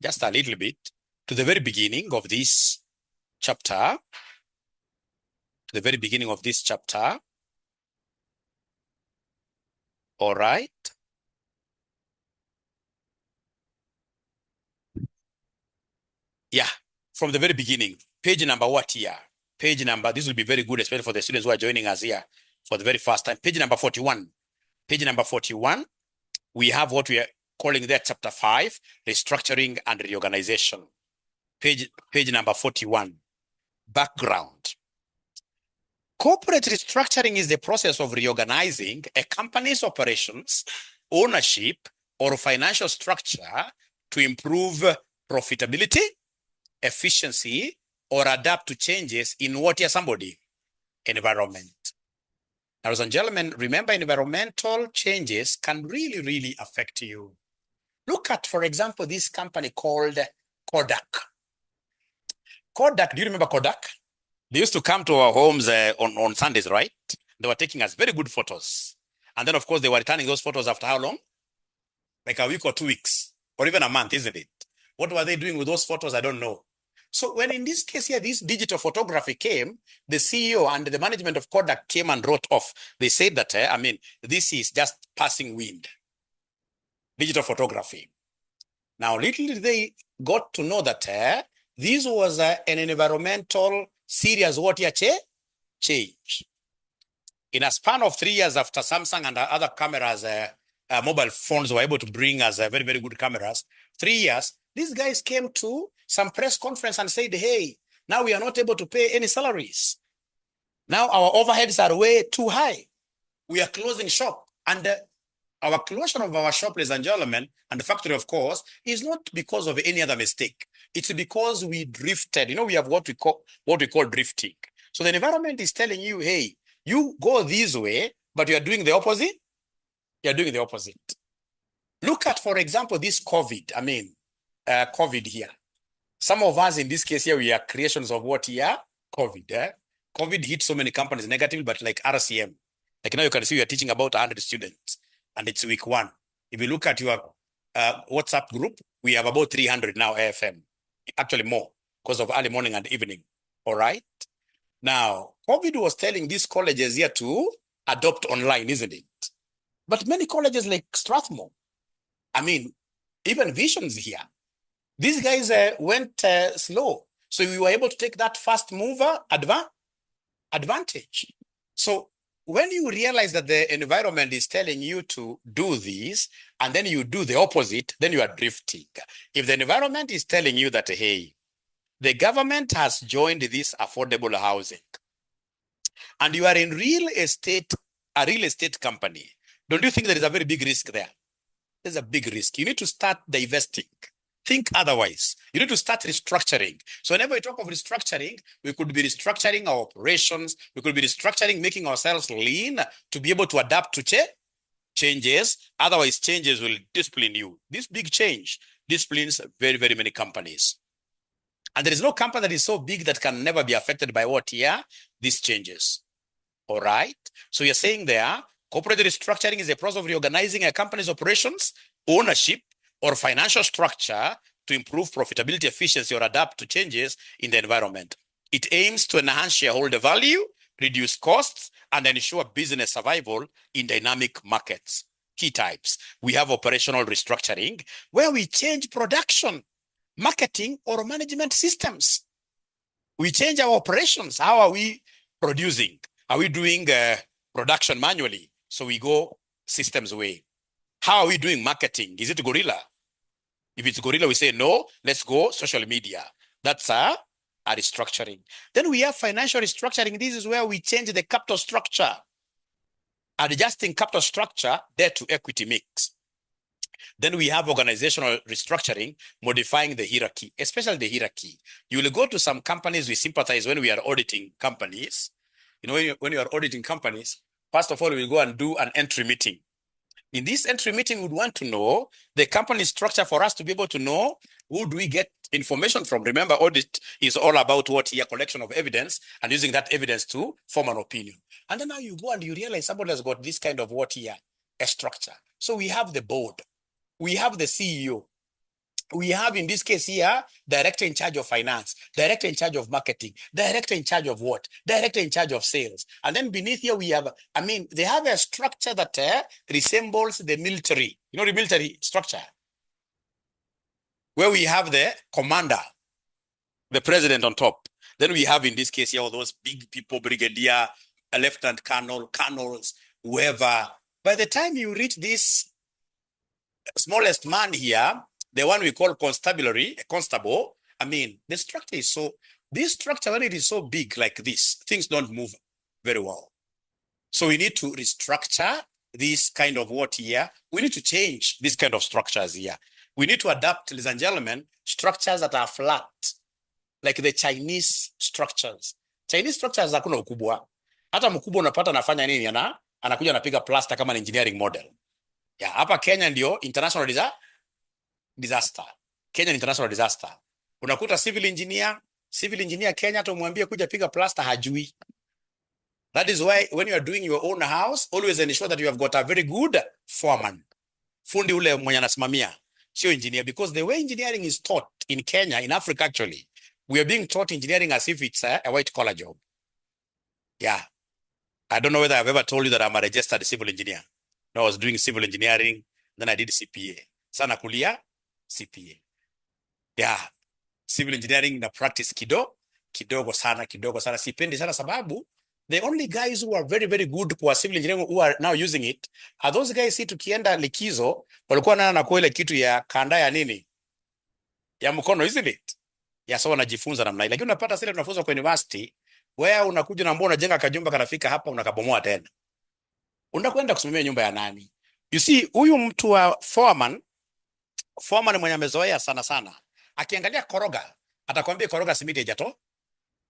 just a little bit, to the very beginning of this chapter. All right. Yeah. From the very beginning, page number what here? Page number, this will be very good, especially for the students who are joining us here for the very first time. Page number 41. Page number 41, we have what we are calling there chapter 5, restructuring and reorganization. Page number 41, background. Corporate restructuring is the process of reorganizing a company's operations, ownership, or financial structure to improve profitability, efficiency, or adapt to changes in what here somebody? Environment. Now, ladies and gentlemen, remember environmental changes can really, really affect you. Look at, for example, this company called Kodak. Kodak, do you remember Kodak? They used to come to our homes on Sundays, right? They were taking us very good photos. And then, of course, they were returning those photos after how long? Like a week or 2 weeks, or even a month, isn't it? What were they doing with those photos? I don't know. So when in this case here, this digital photography came, the CEO and the management of Kodak came and wrote off. They said that, this is just passing wind. Digital photography. Now, little did they got to know that this was an environmental serious what here change. In a span of 3 years after Samsung and other cameras, mobile phones were able to bring us very, very good cameras, 3 years, these guys came to some press conference and said, hey, now we are not able to pay any salaries. Now our overheads are way too high. We are closing shop. And our closure of our shop, ladies and gentlemen, and the factory, of course, is not because of any other mistake. It's because we drifted. We have what we call drifting. So the environment is telling you, hey, you go this way, but you are doing the opposite. You are doing the opposite. Look at, for example, this COVID. COVID here. Some of us in this case here, we are creations of what here? COVID. COVID hit so many companies negatively, but like RCM. Like now you can see we are teaching about 100 students and it's week 1. If you look at your WhatsApp group, we have about 300 now AFM. Actually more because of early morning and evening. All right. Now, COVID was telling these colleges here to adopt online, isn't it? But many colleges like Strathmore, even Visions here, these guys went slow. So we were able to take that fast mover advantage. So when you realize that the environment is telling you to do this, and then you do the opposite, then you are drifting. If the environment is telling you that, hey, the government has joined this affordable housing, and you are in a real estate company, don't you think there is a very big risk there? There's a big risk. You need to start divesting. Think otherwise. You need to start restructuring. So whenever we talk of restructuring, we could be restructuring our operations. We could be restructuring, making ourselves lean to be able to adapt to changes. Otherwise, changes will discipline you. This big change disciplines very, very many companies. And there is no company that is so big that can never be affected by what here? These changes. All right. So you're saying there, corporate restructuring is a process of reorganizing a company's operations, ownership, or financial structure to improve profitability, efficiency, or adapt to changes in the environment. It aims to enhance shareholder value, reduce costs, and ensure business survival in dynamic markets. Key types. We have operational restructuring, where we change production, marketing, or management systems. We change our operations. How are we producing? Are we doing production manually? So we go systems way. How are we doing marketing? Is it guerrilla? If it's guerrilla, we say, no, let's go social media. That's a restructuring. Then we have financial restructuring. This is where we change the capital structure. Adjusting capital structure, debt to equity mix. Then we have organizational restructuring, modifying the hierarchy, especially the hierarchy. You will go to some companies we sympathize when we are auditing companies. You know, when you are auditing companies, first of all, we'll go and do an entry meeting. In this entry meeting, we'd want to know the company structure for us to be able to know who do we get information from. Remember, audit is all about what here, collection of evidence and using that evidence to form an opinion. And then now you go and you realize somebody has got this kind of what here, a structure. So we have the board, we have the CEO, we have in this case here, director in charge of finance, director in charge of marketing, director in charge of what? Director in charge of sales. And then beneath here we have, they have a structure that resembles the military. You know the military structure? Where we have the commander, the president on top. Then we have in this case here all those big people, brigadier, a lieutenant colonel, colonels, whoever. By the time you reach this smallest man here, the one we call constabulary, a constable, the structure is so, this structure, when it is so big like this, things don't move very well. So we need to restructure this kind of what here. We need to change this kind of structures here. We need to adapt, ladies and gentlemen, structures that are flat, like the Chinese structures. Chinese structures hakuna ukubwa. Hata mkubwa unapata anafanya nini? Anakuja anapiga plaster kama engineering model. Ya, hapa Kenya ndio international disaster. Kenya international disaster. Unakuta civil engineer Kenya hata umwambie kuja piga plaster hajui. That is why when you are doing your own house, always ensure that you have got a very good foreman. Fundi ule mwenye anasimamia, sio engineer, because the way engineering is taught in Kenya, in Africa actually, we are being taught engineering as if it's a white collar job. Yeah. I don't know whether I've ever told you that I'm a registered civil engineer. No, I was doing civil engineering, then I did CPA. Sana kulia, CPA. Yeah. Civil engineering na practice kidogo sana. Sipendi sana sababu the only guys who are very, very good kwa civil engineering who are now using it are those guys si tukienda likizo, walikuwa na kwa ile kitu ya kanda ya nini? Ya mkono, isn't it? Ya so wanajifunza namna hii. Lakini unapata sile tunafunza kwa university, where unakuja na mbona unajenga kajumba kanafika hapa unakabomoa tena. Unakwenda kusimamia nyumba ya nani? You see, huyu mtu wa foreman mwenye amezoea sana. Akiangalia koroga, atakwambia koroga simiti hajato.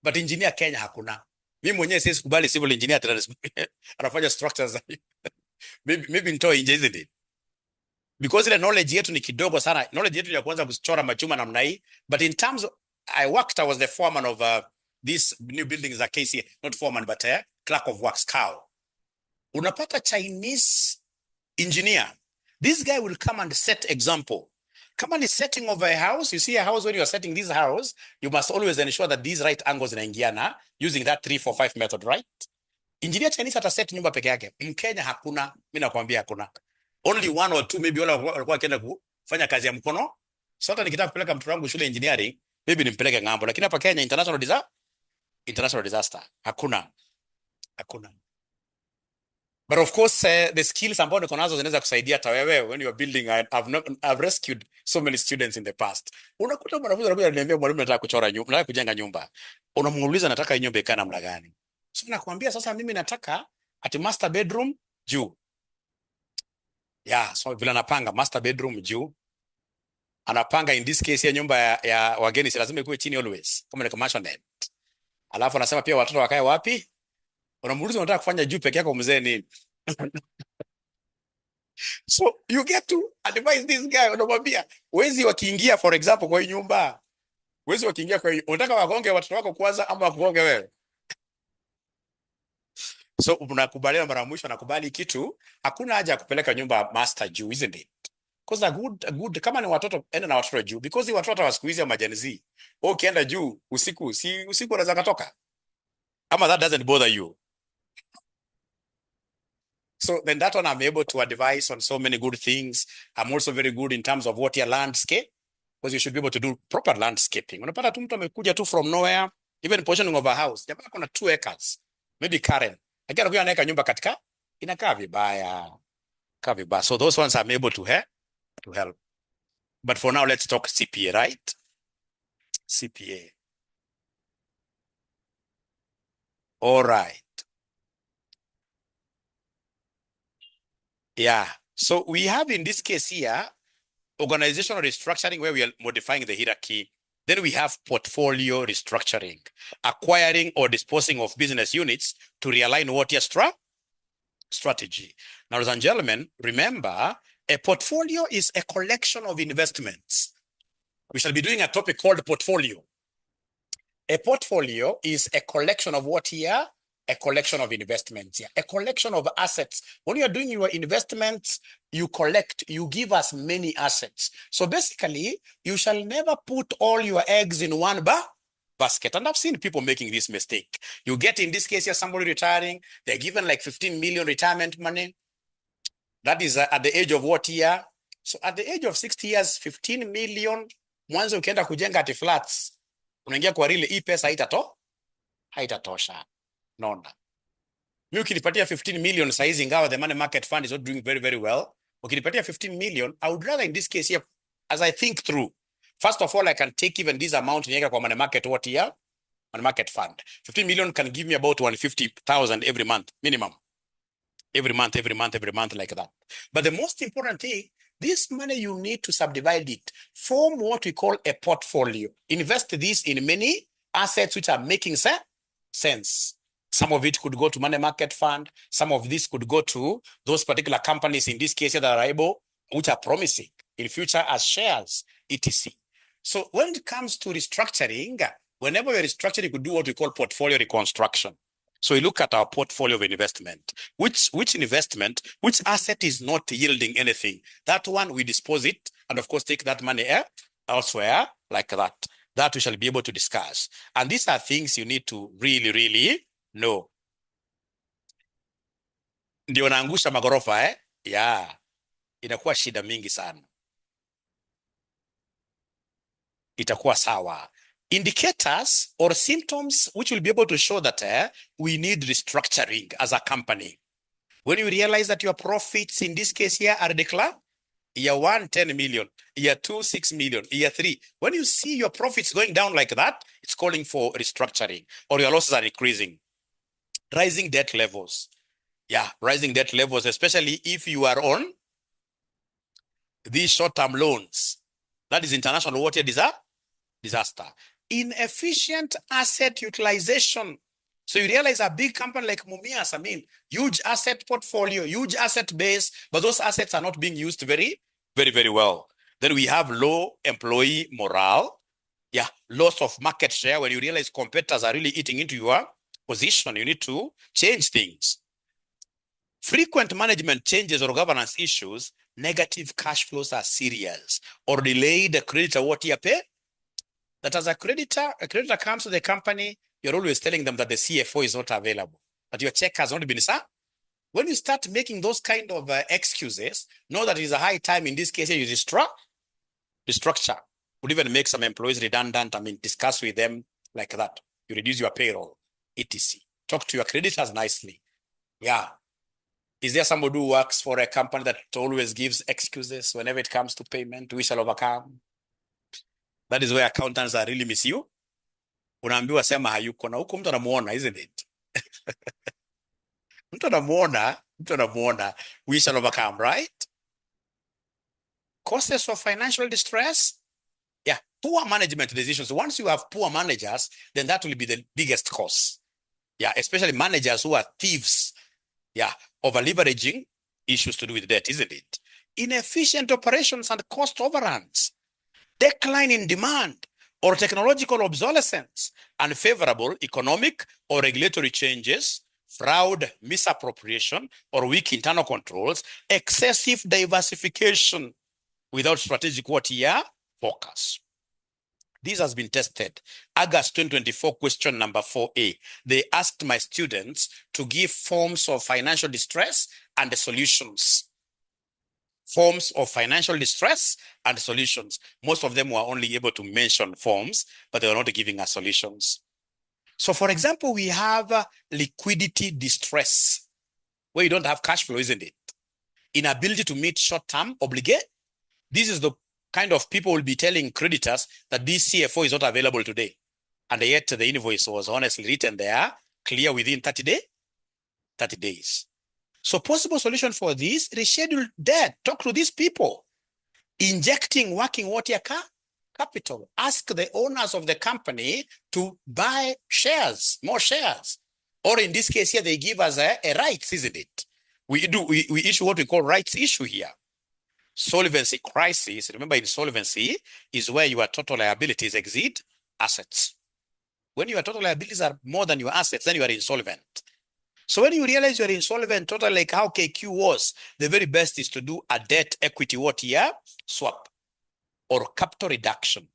But engineer Kenya hakuna. Mimi mwenyewe siwezi kubali civil engineer tena anafanya structures. maybe nitoe nje, isn't it? because ile knowledge yetu ni kidogo sana. Knowledge yetu ya kuanza kuchora machuma namna hii, but in terms of, I was the foreman of these new buildings at KCA, not foreman but clerk of works cow. Unapata Chinese engineer, this guy will come and set example. Come on, is setting of a house. You see a house, when you are setting this house, you must always ensure that these right angles inaingiana using that 3-4-5 method, right? Engineer Chinese ataset nyumba peke yake. Mkenya hakuna, mimi nakwambia hakuna. Only 1 or 2 maybe wala walikuwa wakienda kufanya kazi ya mkono. So hata nikitaka kupeleka mtoto wangu shule engineering, maybe nimpeleke ng'ambo, lakini hapa Kenya international disaster. Hakuna. But of course, the skills ambao niko nazo zinaweza kusaidia hata wewe when you are building. I've rescued so many students in the past. Unakuta mwanafunzi anakuja ananiambia, mwalimu, nataka kuchora nyumba, nataka kujenga nyumba. Unamuuliza nataka hii nyumba ikae namna gani? So nakwambia sasa mimi nataka ati master bedroom juu. Yeah, so vile anapanga master bedroom juu. Anapanga in this case ya nyumba ya wageni si lazima ikuwe chini always, kama ni commercial net. Alafu anasema pia watoto wakae wapi? Unamuuliza unataka kufanya juu peke yako mzee nini? So you get to advise this guy, unamwambia wezi wakiingia for example kwa nyumba. Wezi wakiingia kwa unataka wagonge watoto wako kwanza ama wakugonge wewe? So unakubaliana mara mwisho, nakubali kitu, hakuna haja ya kupeleka nyumba master juu, isn't it? Because a good kama ni watoto enda na watoto juu, because watoto wa siku hizi wa majenzi, ukienda juu usiku unaweza katoka. Ama that doesn't bother you. So then that one I'm able to advise on so many good things. I'm also very good in terms of what your landscape, because you should be able to do proper landscaping. Unapata tu mtu amekuja tu from nowhere, even positioning of a house. Jamaa kuna 2 acres. Maybe Karen. Lakini anakuja anaweka nyumba katika, inakaa vibaya. So those ones I'm able to help. But for now, let's talk CPA, right? CPA. All right. Yeah. So we have in this case here, organizational restructuring, where we are modifying the hierarchy. Then we have portfolio restructuring, acquiring or disposing of business units to realign what your strategy. Now, ladies and gentlemen, remember, a portfolio is a collection of investments. We shall be doing a topic called portfolio. A portfolio is a collection of what here? A collection of investments here. A collection of assets. When you are doing your investments, you give us many assets. So basically, you shall never put all your eggs in one basket. And I've seen people making this mistake. You get, in this case here, somebody retiring, they're given like 15 million retirement money. That is at the age of what year? So at the age of 60 years, 15 million, mwanzo ukienda kujenga ati flats, unaingia kwa real, hii pesa haitatosha. Nona. Mimi ukinipatia 15 million saizi, ingawa the money market fund is not doing very, very well, ukinipatia 15 million, I would rather in this case here, as I think through, first of all, I can take even this amount niweka kwa money market what year? Money market fund. 15 million can give me about 150,000 every month, minimum. Every month, like that. But the most important thing, this money you need to subdivide it, form what we call a portfolio. Invest this in many assets which are making sense. Some of it could go to money market fund. Some of this could go to those particular companies, in this case, that are able, which are promising in future as shares, etc. So when it comes to restructuring, whenever you're restructuring, you could do what we call portfolio reconstruction. So we look at our portfolio of investment. Which investment, which asset is not yielding anything? That one, we dispose it, and of course, take that money elsewhere, like that. That we shall be able to discuss. And these are things you need to really, really know. Ndio naangusha magorofa, Yeah. Inakuwa shida mingi sana. Itakuwa sawa. Indicators or symptoms which will be able to show that we need restructuring as a company. When you realize that your profits in this case here are declined, year 1, 10 million, year 2, 6 million, year 3. When you see your profits going down like that, it's calling for restructuring, or your losses are increasing. Rising debt levels. Yeah, rising debt levels, especially if you are on these short-term loans. That is international water disaster. Inefficient asset utilization. So you realize a big company like Mumias, huge asset portfolio, huge asset base, but those assets are not being used very, Very, very well. Then we have low employee morale. Yeah, loss of market share. When you realize competitors are really eating into your position, you need to change things. Frequent management changes or governance issues, negative cash flows are serious, or delayed credit award pay. That as a creditor comes to the company, you're always telling them that the CFO is not available, that your check has not been sent. When you start making those kind of excuses, know that it is a high time in this case you restructure. Would even make some employees redundant. I mean, discuss with them like that. You reduce your payroll, etc. Talk to your creditors nicely. Yeah. Is there somebody who works for a company that always gives excuses whenever it comes to payment? We shall overcome. That is where accountants are really miss you. Unaambiwa sema hayuko na huko mtu anamuona, isn't it? mtu anamuona, we shall overcome, right? Causes of financial distress. Yeah, poor management decisions. Once you have poor managers, then that will be the biggest cause. Yeah, especially managers who are thieves. Yeah, over leveraging, issues to do with debt, isn't it? Inefficient operations and cost overruns, decline in demand or technological obsolescence, unfavorable economic or regulatory changes, fraud, misappropriation, or weak internal controls, excessive diversification without strategic focus. This has been tested. August 2024, question number 4A. They asked my students to give forms of financial distress and the solutions. Forms of financial distress and solutions. Most of them were only able to mention forms, but they were not giving us solutions. So for example, we have liquidity distress, where you don't have cash flow, isn't it? Inability to meet short-term obligation. This is the kind of people will be telling creditors that this CFO is not available today. And yet the invoice was honestly written there, clear within 30 days. So possible solution for this, reschedule debt. Talk to these people. Injecting working capital. Ask the owners of the company to buy shares, more shares. Or in this case here, they give us a rights, isn't it? We issue what we call rights issue here. Solvency crisis, remember insolvency is where your total liabilities exceed assets. When your total liabilities are more than your assets, then you are insolvent. So when you realize you're insolvent, total like how KQ was, the very best is to do a debt equity swap or capital reduction.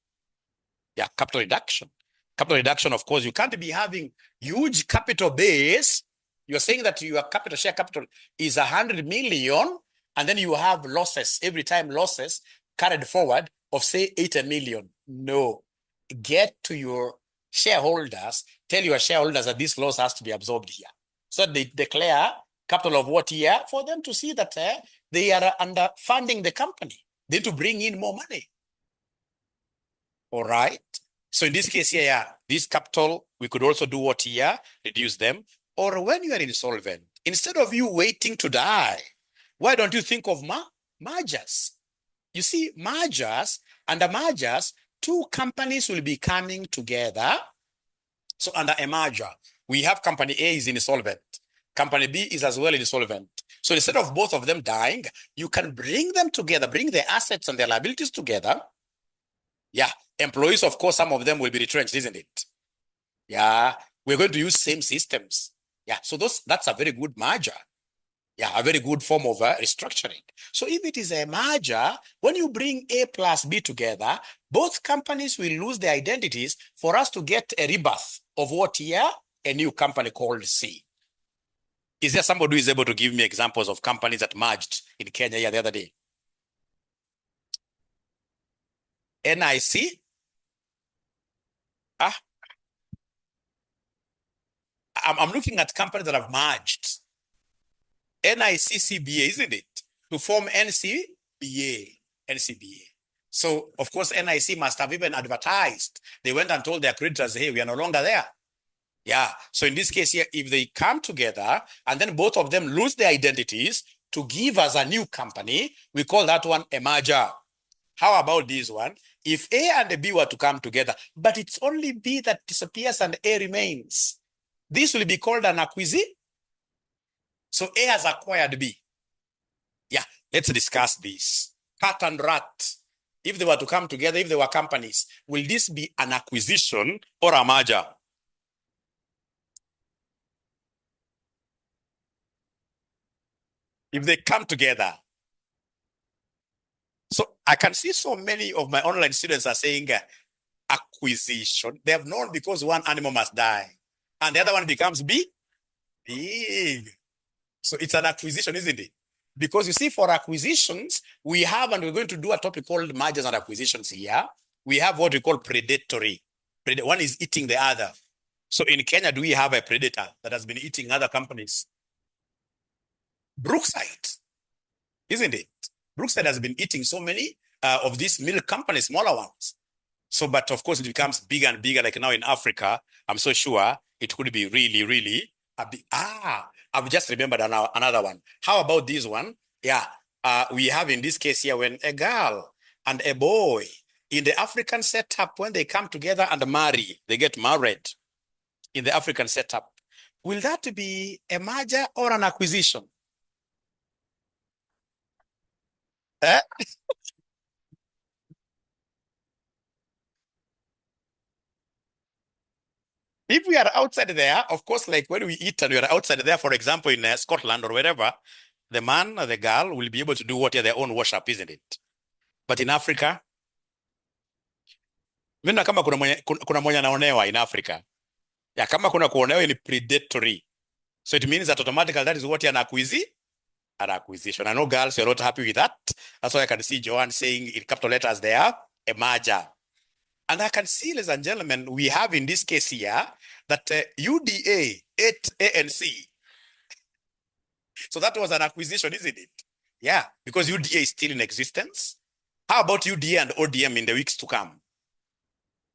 Yeah, capital reduction. Capital reduction, of course, you can't be having huge capital base. You're saying that your share capital is 100 million, and then you have losses, every time losses carried forward of say 80 million. No, get to your shareholders, tell your shareholders that this loss has to be absorbed here. So they declare capital of what year for them to see that they are underfunding the company. They need to bring in more money. All right. So in this case here, yeah, this capital, we could also do what year, reduce them. Or when you are insolvent, instead of you waiting to die, why don't you think of mergers? You see, under mergers, two companies will be coming together. So under a merger, we have company A is insolvent. Company B is as well insolvent. So instead of both of them dying, you can bring them together, bring their assets and their liabilities together. Yeah, employees, of course, some of them will be retrenched, isn't it? Yeah, we're going to use same systems. Yeah, so that's a very good merger. Yeah, a very good form of restructuring. So if it is a merger, when you bring A plus B together, both companies will lose their identities for us to get a rebirth of what here? A new company called C. Is there somebody who is able to give me examples of companies that merged in Kenya here the other day? NIC? I'm looking at companies that have merged. NIC-CBA, isn't it? To form NCBA. So, of course, NIC must have even advertised. They went and told their creditors, hey, we are no longer there. Yeah. So in this case here, if they come together and then both of them lose their identities to give us a new company, we call that one a merger. How about this one? If A and B were to come together, but it's only B that disappears and A remains, this will be called an acquisition. So A has acquired B. Yeah, let's discuss this. cat and rat, if they were to come together, if they were companies, will this be an acquisition or a merger? If they come together. So I can see so many of my online students are saying acquisition. They have known because one animal must die and the other one becomes big. So it's an acquisition, isn't it? Because you see, for acquisitions, we have, and we're going to do a topic called mergers and acquisitions here. We have what we call predatory. One is eating the other. So in Kenya, do we have a predator that has been eating other companies? Brookside, isn't it? Brookside has been eating so many of these milk companies, smaller ones. So, but of course, it becomes bigger and bigger. Like now in Africa, I'm so sure it could be really, really a big. I've just remembered another one. How about this one? Yeah, we have in this case here when a girl and a boy in the African setup, when they come together and marry, they get married in the African setup. Will that be a merger or an acquisition? Eh? If we are outside there, of course, like when we eat and we are outside there, for example, in Scotland or wherever, the man or the girl will be able to do what their own worship, isn't it? But in Africa, mimi kama kuna mwenye anaonewa in Africa. Yeah, kama kuna kuonewa ni predatory. So it means that automatically that is what an acquisition. I know girls, you're not happy with that. That's why I can see Joanne saying in capital letters there, a merger. And I can see, ladies and gentlemen, we have in this case here that UDA, 8ANC. So that was an acquisition, isn't it? Yeah, because UDA is still in existence. How about UDA and ODM in the weeks to come?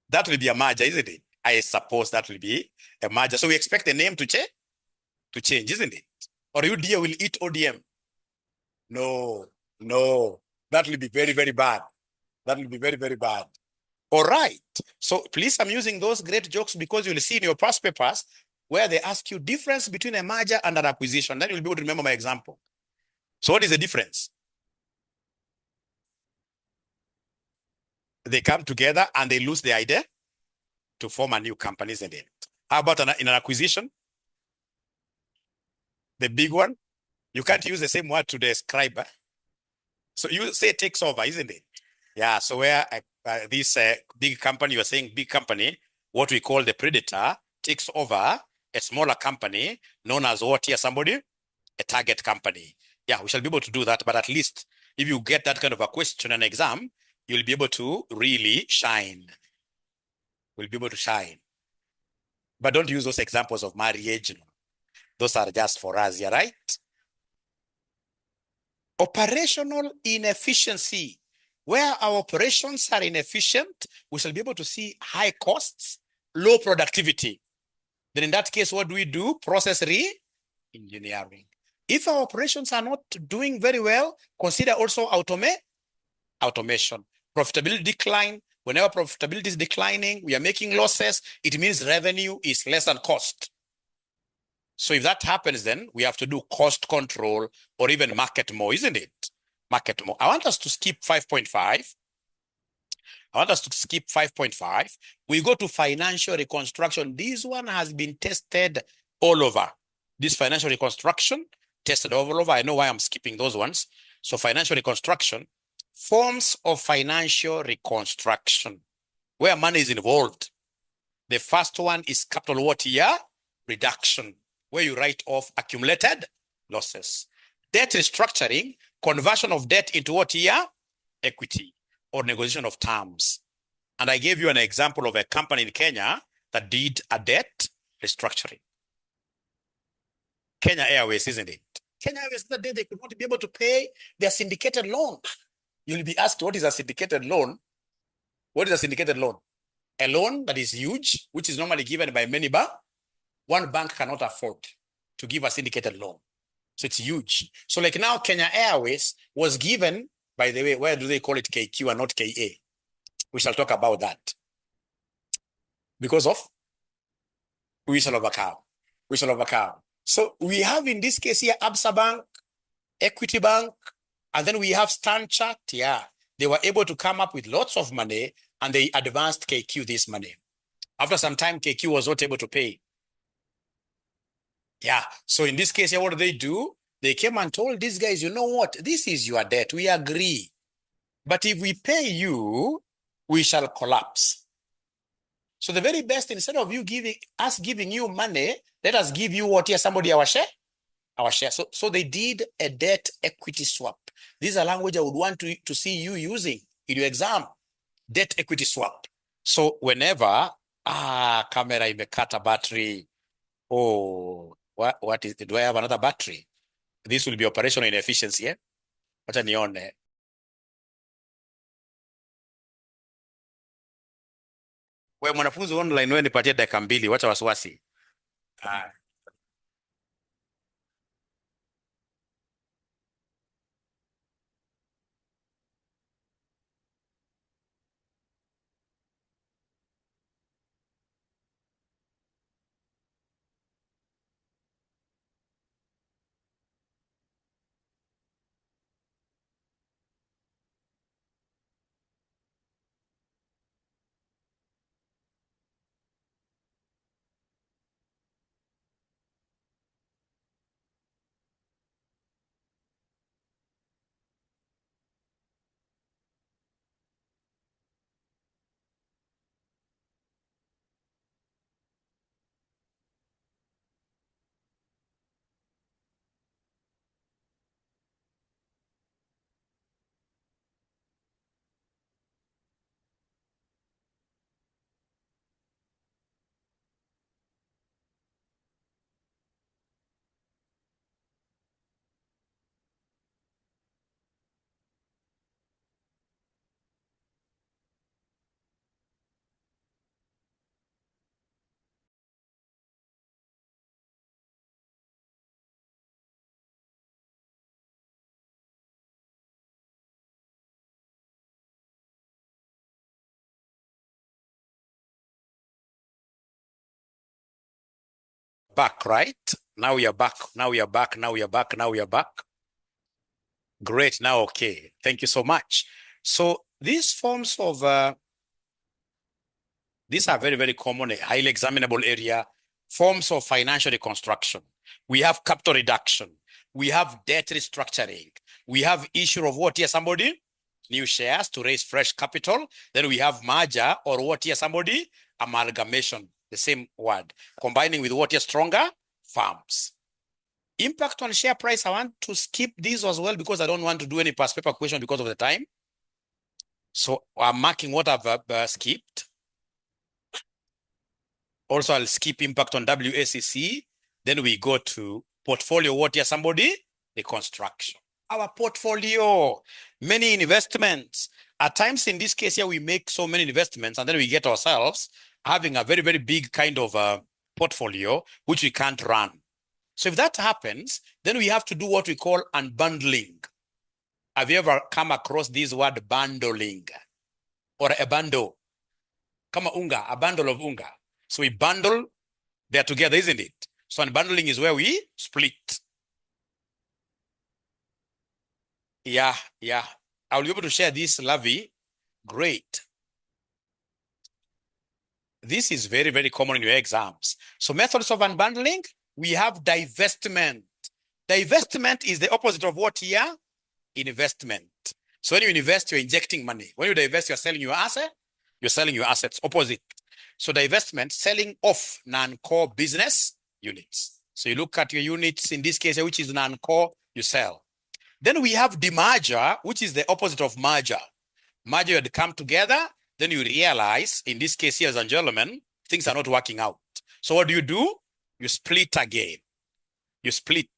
That will be a merger, isn't it? I suppose that will be a merger. So we expect the name to change, isn't it? Or UDA will eat ODM. No. That will be very, very bad. That will be very, very bad. All right. So please, I'm using those great jokes because you'll see in your past papers where they ask you difference between a merger and an acquisition. Then you'll be able to remember my example. So what is the difference? They come together and they lose the idea to form a new company, isn't it? How about in an acquisition? The big one? You can't use the same word to describe. So you say takes over, isn't it? Yeah, so where this big company, you're saying big company, what we call the predator, takes over a smaller company known as what here, somebody? A target company. Yeah, we shall be able to do that, but at least if you get that kind of a question and exam, you'll be able to really shine. We'll be able to shine. But don't use those examples of marriage. Those are just for us, yeah, right? Operational inefficiency. Where our operations are inefficient, we shall be able to see high costs, low productivity. Then in that case, what do we do? Process re-engineering. If our operations are not doing very well, consider also automation. Profitability decline. Whenever profitability is declining, we are making losses. It means revenue is less than cost. So if that happens, then we have to do cost control or even market more, isn't it? Market more. I want us to skip 5.5. We go to financial reconstruction. This one has been tested all over. This financial reconstruction tested all over. I know why I'm skipping those ones. So financial reconstruction, forms of financial reconstruction, where money is involved. The first one is capital what year? Reduction, where you write off accumulated losses. Debt restructuring, conversion of debt into what year? Equity, or negotiation of terms. And I gave you an example of a company in Kenya that did a debt restructuring. Kenya Airways, isn't it? Kenya Airways, the day they could not be able to pay their syndicated loan. You'll be asked, what is a syndicated loan? What is a syndicated loan? A loan that is huge, which is normally given by many banks. One bank cannot afford to give a syndicated loan. So it's huge. So like now Kenya Airways was given, by the way, where do they call it KQ and not KA? We shall talk about that. Because of, we shall overcome. So we have in this case here, Absa Bank, Equity Bank, And then we have Stan Chart. Yeah, they were able to come up with lots of money and they advanced KQ this money. After some time, KQ was not able to pay. Yeah, so in this case, what do? They came and told these guys, you know what? This is your debt. We agree. But if we pay you, we shall collapse. So the very best, instead of giving you money, let us give you what? Here, somebody our share. So they did a debt equity swap. This is a language I would want to see you using in your exam. Debt equity swap. So whenever camera imekata battery. Oh, what is it? Do I have another battery? This will be operational inefficiency, yeah? Wacha nione. Wewe mwanafunzi online, wewe nipatie dakika mbili, wacha wasiwasi. Back, right? Now we are back. Now we are back. Now we are back. Now we are back. Great. Now, okay. Thank you so much. So these forms of, these are very, very common, a highly examinable area, forms of financial reconstruction. We have capital reduction. We have debt restructuring. We have issue of what here, somebody? New shares to raise fresh capital. Then we have merger or what here, somebody? Amalgamation, the same word. Combining with what here, stronger firms. Impact on share price, I want to skip this as well because I don't want to do any past paper question because of the time. So I'm marking what I've skipped. Also, I'll skip impact on WACC. Then we go to portfolio. What here, somebody? The construction. Our portfolio, many investments. At times in this case here, we make so many investments and then we get ourselves having a very, very big kind of portfolio, which we can't run. So if that happens, then we have to do what we call unbundling. Have you ever come across this word bundling or a bundle? Kama unga, a bundle of unga. So we bundle, they're together, isn't it? So unbundling is where we split. Yeah. I'll be able to share this, Lavi. Great. This is very, very common in your exams. So methods of unbundling, we have divestment. Divestment is the opposite of what here? Investment. So when you invest, you're injecting money. When you divest, you're selling your asset. You're selling your assets. Opposite. So divestment, selling off non-core business units. So you look at your units, in this case, which is non-core, you sell. Then we have demerger, which is the opposite of merger. Merger, you had come together, then you realize, in this case, here, and gentlemen, things are not working out. So what do? You split again. You split.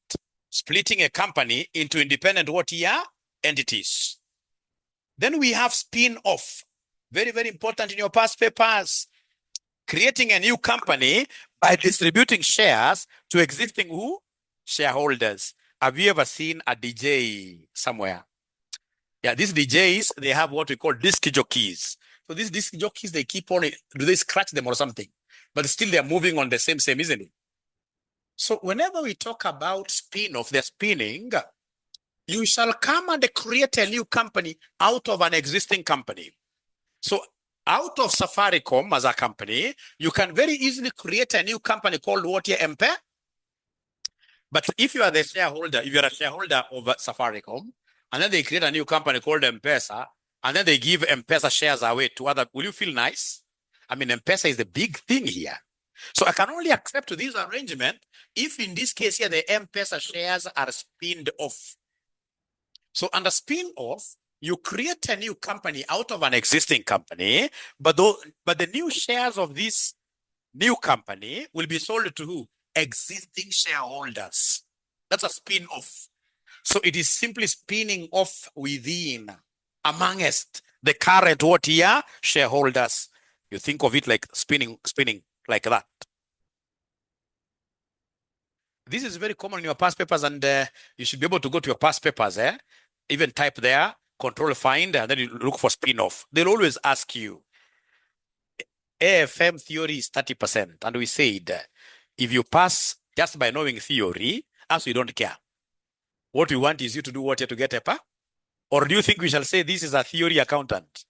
Splitting a company into independent what here? Entities. Then we have spin-off. Very, very important in your past papers. Creating a new company by distributing shares to existing who? Shareholders. Have you ever seen a DJ somewhere? Yeah, these DJs, they have what we call disc jockeys. So these disc jockeys, they keep on, do they scratch them or something? But still they're moving on the same, isn't it? So whenever we talk about spin-off, they're spinning, You shall come and create a new company out of an existing company. So out of Safaricom as a company, you can very easily create a new company called what here, 𝐵𝑚𝑝esa? But if you are the shareholder, if you're a shareholder of Safaricom, and then they create a new company called 𝐵𝑚𝑝esa, and then they give 𝐵𝑚𝑝esa shares away to other, will you feel nice? I mean, 𝐵𝑚𝑝esa is the big thing here. So I can only accept this arrangement if in this case here, the 𝐵𝑚𝑝esa shares are spinned off. So under spin-off, you create a new company out of an existing company, but the new shares of this new company will be sold to who? Existing shareholders. That's a spin-off. So it is simply spinning off within, amongst the current what here? Shareholders. You think of it like spinning like that. This is very common in your past papers, and you should be able to go to your past papers, even type there, control find, and then you look for spin-off. They'll always ask you, AFM theory is 30%. And we said, if you pass just by knowing theory, as we don't care. What we want is you to do what you to get a pass? Or do you think we shall say this is a theory accountant?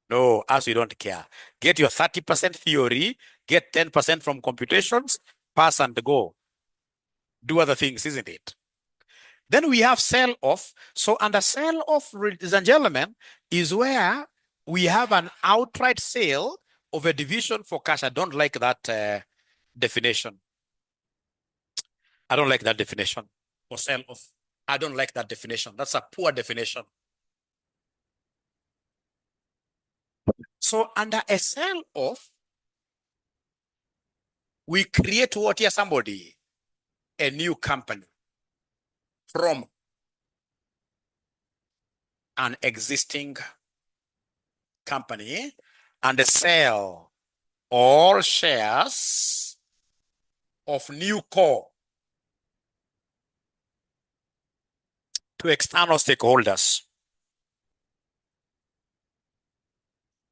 No, as we don't care. Get your 30% theory, get 10% from computations, pass and go. Do other things, isn't it? Then we have sell-off. So under sell-off, ladies and gentlemen, is where we have an outright sale of a division for cash. I don't like that definition. I don't like that definition for sell-off. I don't like that definition. That's a poor definition. So under a sell-off, we create what here, somebody? A new company from an existing company and sell all shares of new core to external stakeholders.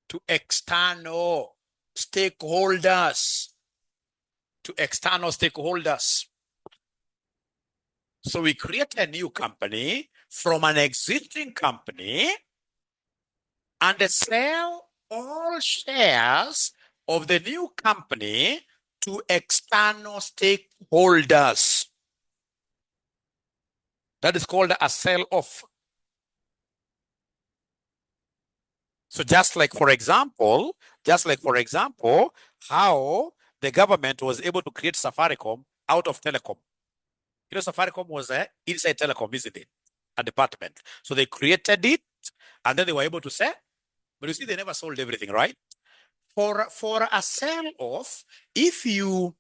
To external stakeholders. To external stakeholders. So we create a new company from an existing company and sell all shares of the new company to external stakeholders. That is called a sell-off. So just like, for example, how the government was able to create Safaricom out of telecom. You know, Safaricom was inside telecom, isn't it? A department. So they created it, and then they were able to sell. But you see, they never sold everything, right? For a sell-off, if you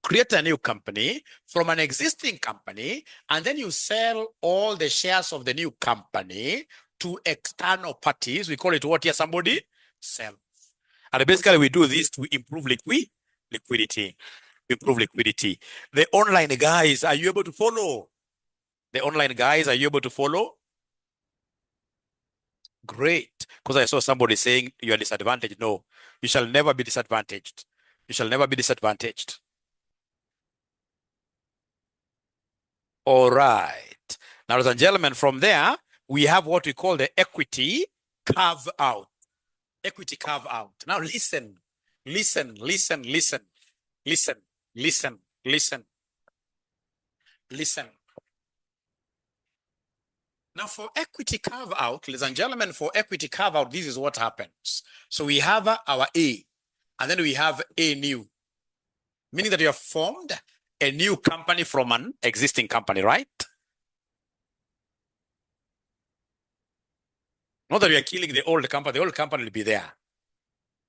create a new company from an existing company, and then you sell all the shares of the new company to external parties, we call it what here, somebody? Sell. And basically, we do this to improve liquidity. Improve liquidity. The online guys, are you able to follow? The online guys, are you able to follow? Great. Because I saw somebody saying you are disadvantaged. No, you shall never be disadvantaged. You shall never be disadvantaged. All right. Now, ladies and gentlemen, from there, we have what we call the equity carve out. Equity carve out. Now listen. Now for equity carve out, ladies and gentlemen, for equity carve out, this is what happens. So we have our A, and then we have a new, meaning that you have formed a new company from an existing company, right? Not that we are killing the old company will be there.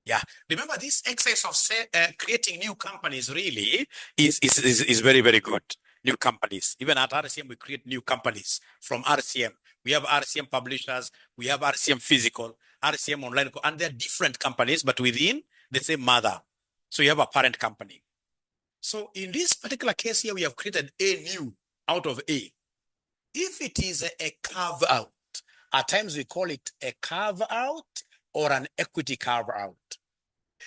Yeah. Remember, this exercise of creating new companies really is very, very good. New companies. Even at RCM, we create new companies from RCM. We have RCM publishers, we have RCM physical, RCM online, and they're different companies, but within the same mother. So you have a parent company. So in this particular case here, we have created a new out of A. If it is a carve out, at times we call it a carve out or an equity carve out.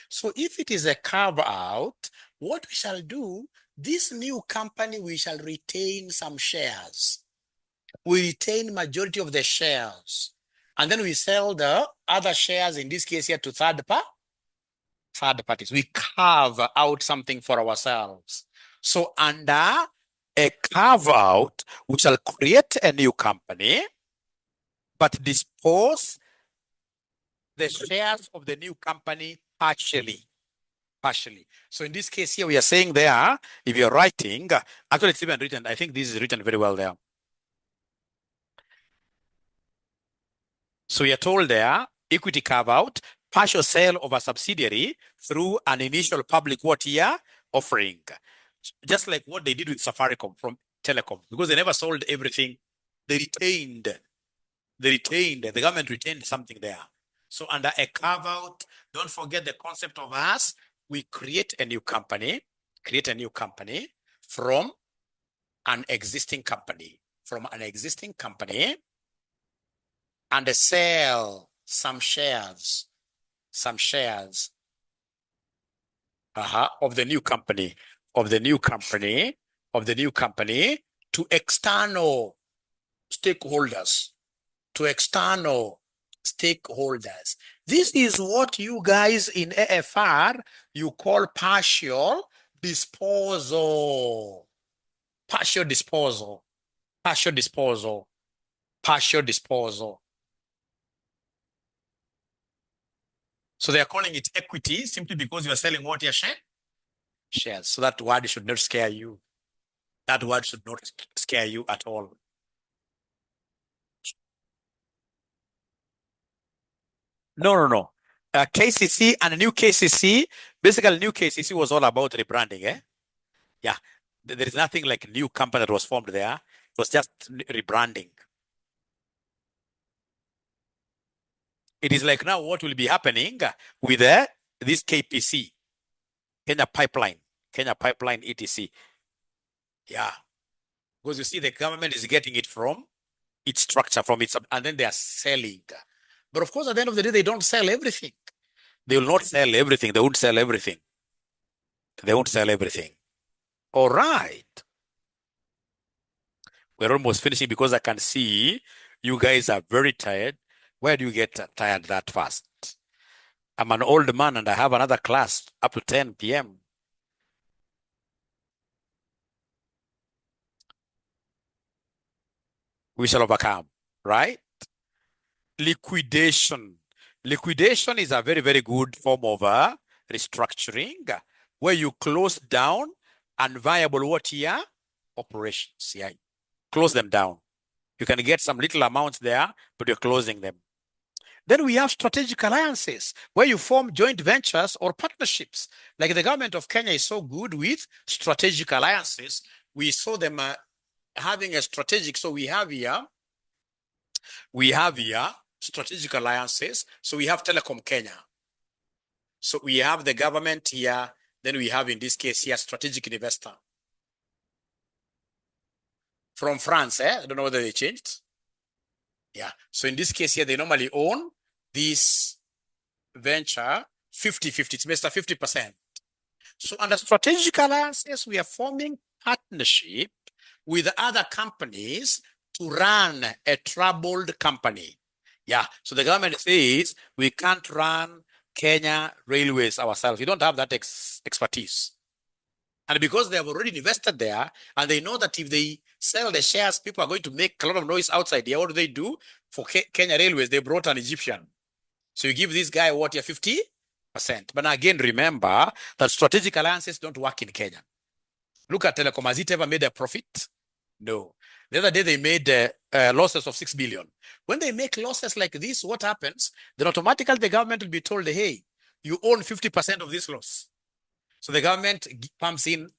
So if it is a carve out, what we shall do, this new company, we shall retain some shares. we retain majority of the shares. And then we sell the other shares, in this case here, to third parties. We carve out something for ourselves. So under a carve out, we shall create a new company, but dispose the shares of the new company partially. So in this case here, we are saying there, if you're writing, actually it's even written, I think this is written very well there. So we are told there, equity carve out, partial sale of a subsidiary through an initial public offering. Just like what they did with Safaricom from Telecom, because they never sold everything. They retained, the government retained something there. So under a carve out, don't forget the concept of us. We create a new company, from an existing company, and sell some shares of the new company, to external stakeholders. This is what you guys in AFR, you call partial disposal. So they are calling it equity simply because you are selling what? Your shares. So that word should not scare you. That word should not scare you at all. No. KCC and a new KCC, basically new KCC was all about rebranding, eh? Yeah, there is nothing like a new company that was formed there. It was just rebranding. It is like now what will be happening with this KPC, Kenya Pipeline, etc. Yeah, because you see the government is getting it from its structure, and then they are selling. But of course, at the end of the day, they don't sell everything. They will not sell everything. They won't sell everything. All right. We're almost finishing because I can see you guys are very tired. Where do you get tired that fast? I'm an old man and I have another class up to 10 p.m. We shall overcome, right? Liquidation. Liquidation is a very, very good form of restructuring where you close down unviable operations. Yeah, close them down. You can get some little amounts there, but you're closing them. Then we have strategic alliances where you form joint ventures or partnerships. Like the government of Kenya is so good with strategic alliances. We saw them having a strategic. So we have here strategic alliances. So we have Telecom Kenya. So we have the government here. Then we have, in this case here, strategic investor. From France, I don't know whether they changed. Yeah. So in this case here, they normally own this venture 50-50. It's Mr. 50%. So under strategic alliances, we are forming partnership with other companies to run a troubled company. Yeah. So the government says we can't run Kenya Railways ourselves. We don't have that expertise. And because they have already invested there, and they know that if they sell the shares, people are going to make a lot of noise outside here. What do they do? For Kenya Railways, they brought an Egyptian. So you give this guy what? 50%. But again, remember that strategic alliances don't work in Kenya. Look at Telecom. Has it ever made a profit? No. The other day, they made losses of 6 billion. When they make losses like this, what happens? Then automatically the government will be told, hey, you own 50% of this loss. So the government pumps in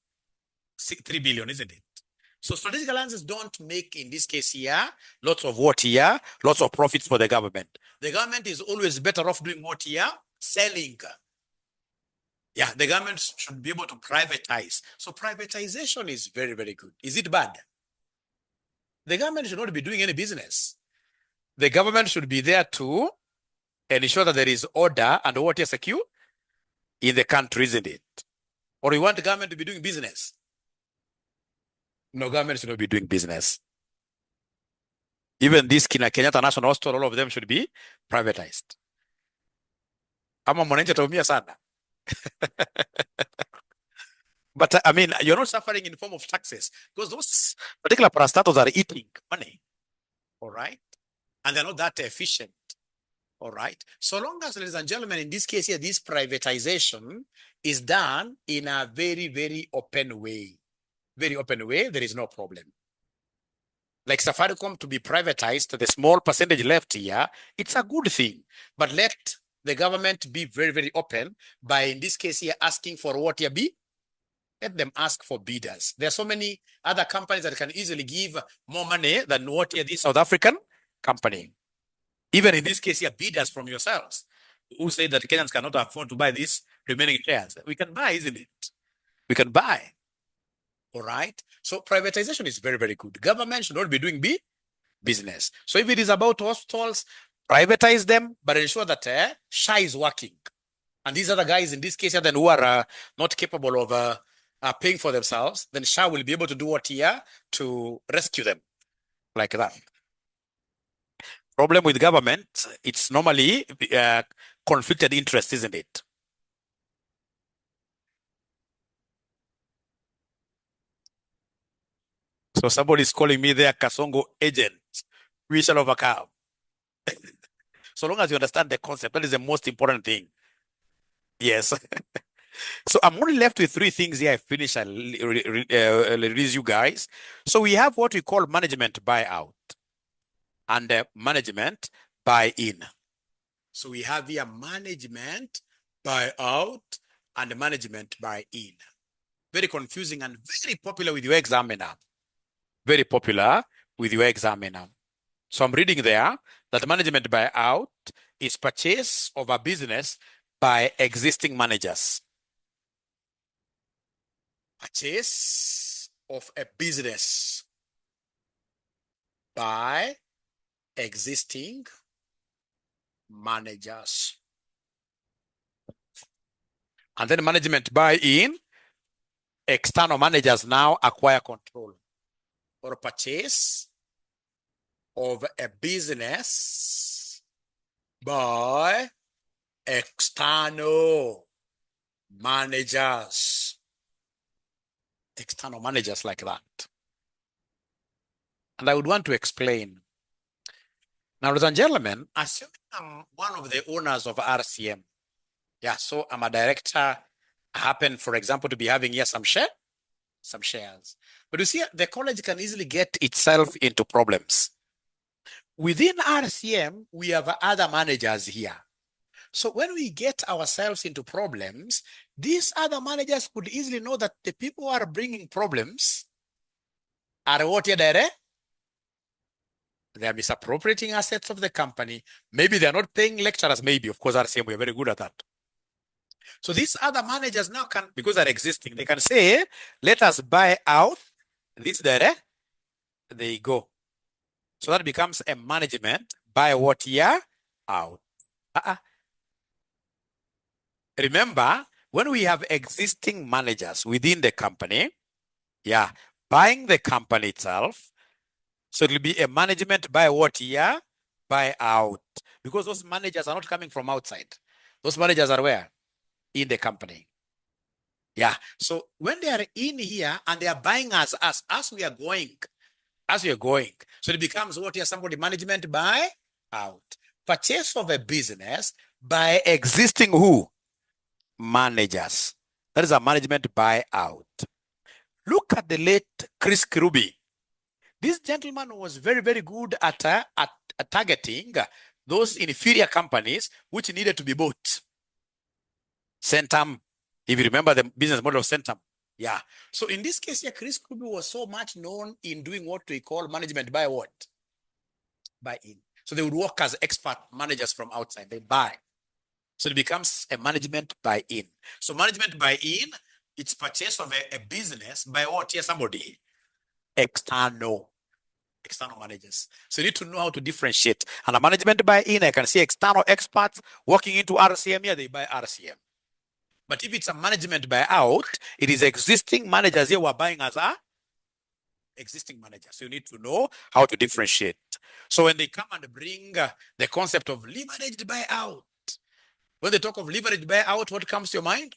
3 billion, isn't it? So strategic alliances don't make, in this case here, lots of lots of profits for the government. The government is always better off doing what here? Selling. Yeah, the government should be able to privatize. So privatization is very, very good. Is it bad? The government should not be doing any business. The government should be there to ensure that there is order and what is secure in the country, isn't it? Or you want the government to be doing business? No, government should not be doing business. Even this Kenyatta National Hospital, all of them should be privatized. Ama mwananchi ataumia sana. But I mean, you're not suffering in the form of taxes because those particular parastatals are eating money. All right. And they're not that efficient. All right. So long as, ladies and gentlemen, in this case here, this privatization is done in a very, very open way. Very open way, there is no problem. Like Safaricom to be privatized, the small percentage left here, it's a good thing. But let the government be very, very open by, in this case here, asking for what here be. Let them ask for bidders. There are so many other companies that can easily give more money than what here this South African company. Even in this case here, bidders from yourselves who say that Kenyans cannot afford to buy these remaining shares. We can buy, isn't it? We can buy. All right. So privatization is very, very good. Government should not be doing business. So if it is about hospitals, privatize them, but ensure that 𝗙 is working. And these other guys in this case then who are not capable of paying for themselves, then 𝗙 will be able to do what here to rescue them, like that. Problem with government, it's normally conflicted interest, isn't it? So somebody is calling me there Kasongo agent. We shall overcome. So long as you understand the concept, that is the most important thing. Yes. So I'm only left with three things here. I finish and release you guys. So we have what we call management buyout and management buy-in. So we have here management buyout and management buy-in. Very confusing and very popular with your examiner. Very popular with your examiner. So I'm reading there that management buyout is purchase of a business by existing managers. Purchase of a business by existing managers. And then management buy-in, external managers now acquire control or purchase of a business by external managers. External managers like that. And I would want to explain. Now, ladies and gentlemen, assuming I'm one of the owners of RCM. Yeah, so I'm a director. I happen, for example, to be having here some shares. But you see, the college can easily get itself into problems. Within RCM, we have other managers here. So when we get ourselves into problems, these other managers could easily know that the people who are bringing problems are what here there. They are misappropriating assets of the company. Maybe they're not paying lecturers. Maybe, of course, RCM, we're very good at that. So these other managers now can, because they're existing, they can say, let us buy out this there. They go. So that becomes a management buy what here out. Remember, when we have existing managers within the company, yeah, buying the company itself, so it will be a management buy what here, buy out. Because those managers are not coming from outside. Those managers are where? In the company. Yeah. So when they are in here and they are buying us as we are going. So it becomes what here? Somebody management buy out. Purchase of a business by existing who? Managers. That is a management buyout. Look at the late 𝗃𝗃. This gentleman was very, very good at targeting those inferior companies which needed to be bought. Centum, if you remember the business model of Centum. Yeah. So in this case here, 𝗃𝗃 was so much known in doing what we call management buy what? Buy in. So they would work as expert managers from outside. They buy. So it becomes a management buy-in. So management buy-in, it's purchase of a business by what? Here, somebody. External managers. So you need to know how to differentiate. And a management buy-in, I can see external experts working into RCM here, they buy RCM. But if it's a management buy-out, it is existing managers here who are buying as a existing manager. So you need to know how to differentiate. So when they come and bring the concept of leveraged buyout, when they talk of leveraged buyout, what comes to your mind?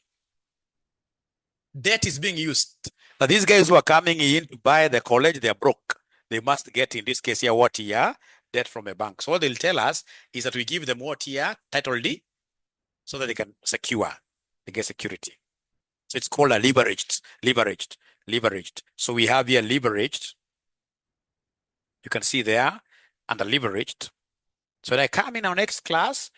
Debt is being used. Now these guys who are coming in to buy the college, they are broke. They must get, in this case here, what year? Debt from a bank. So what they'll tell us is that we give them what year? Title D, so that they can secure, they get security. So it's called a leveraged. So we have here leveraged. You can see there, and the leveraged. So when I come in our next class,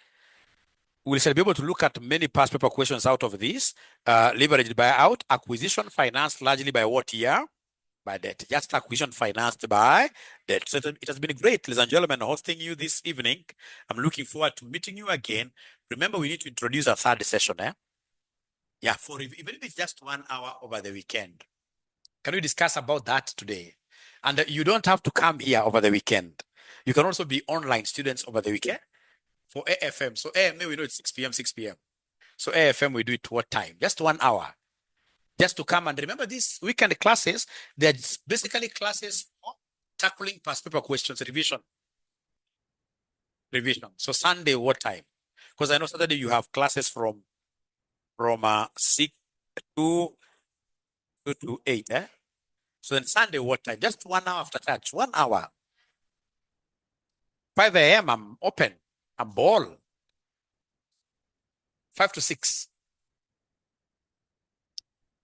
we shall be able to look at many past paper questions out of this. Leveraged buyout, acquisition financed largely by what year? By debt. Just acquisition financed by debt. So it has been great, ladies and gentlemen, hosting you this evening. I'm looking forward to meeting you again. Remember, we need to introduce a third session. Yeah, for even if it's just 1 hour over the weekend. Can we discuss about that today? And you don't have to come here over the weekend. You can also be online students over the weekend for AFM. So AMA, we know it's 6 p.m., 6 p.m. So AFM, we do it what time? Just 1 hour. Just to come and remember these weekend classes, they're basically classes for tackling past paper questions, revision. So Sunday, what time? Because I know Saturday you have classes from 6 to 8. So then Sunday, what time? Just 1 hour after church, 1 hour. 5 a.m., I'm open. I'm ball. 5 to 6.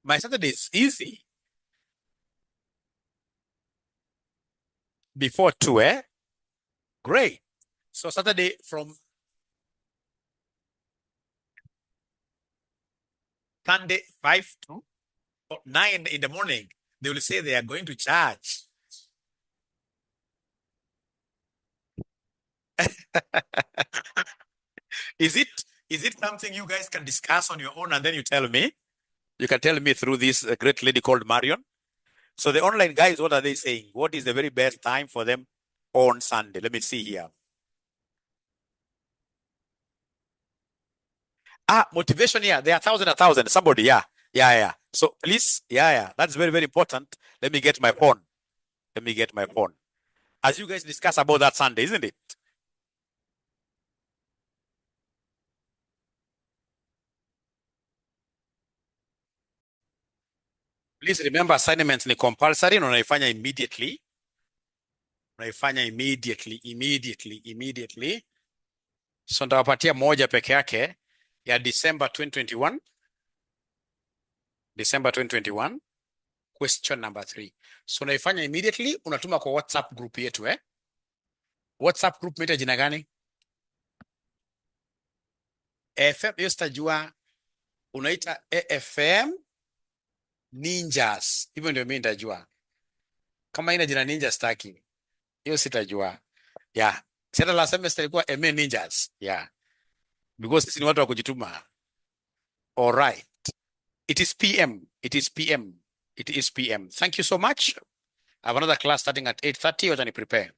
My Saturday is easy. Before 2, Great. So Saturday from Sunday 5 to 9 in the morning, they will say they are going to church. Is it something you guys can discuss on your own and then you tell me? You can tell me through this great lady called Marion. So the online guys, what are they saying? What is the very best time for them on Sunday? Let me see here. Motivation, yeah. There are 1,000. Somebody, yeah. So please, yeah. That's very, very important. Let me get my phone. As you guys discuss about that Sunday, isn't it? Please remember, assignments ni compulsory na unaifanya immediately. Immediately. So ndawapatia moja peke yake ya December 2021. Question number 3. So unaifanya immediately, unatuma kwa WhatsApp group yetu, WhatsApp group meta jina gani? AFM, hiyo sitajua. Unaita AFM Ninjas. Hivyo ndio mimi nitajua. Kama ina jina ninja staki, hiyo sitajua. Yeah. Sasa last semester ilikuwa MA Ninjas. Yeah. Because sisi ni watu wa kujituma. All right. It is PM. Thank you so much. I have another class starting at 8:30. What can you prepare?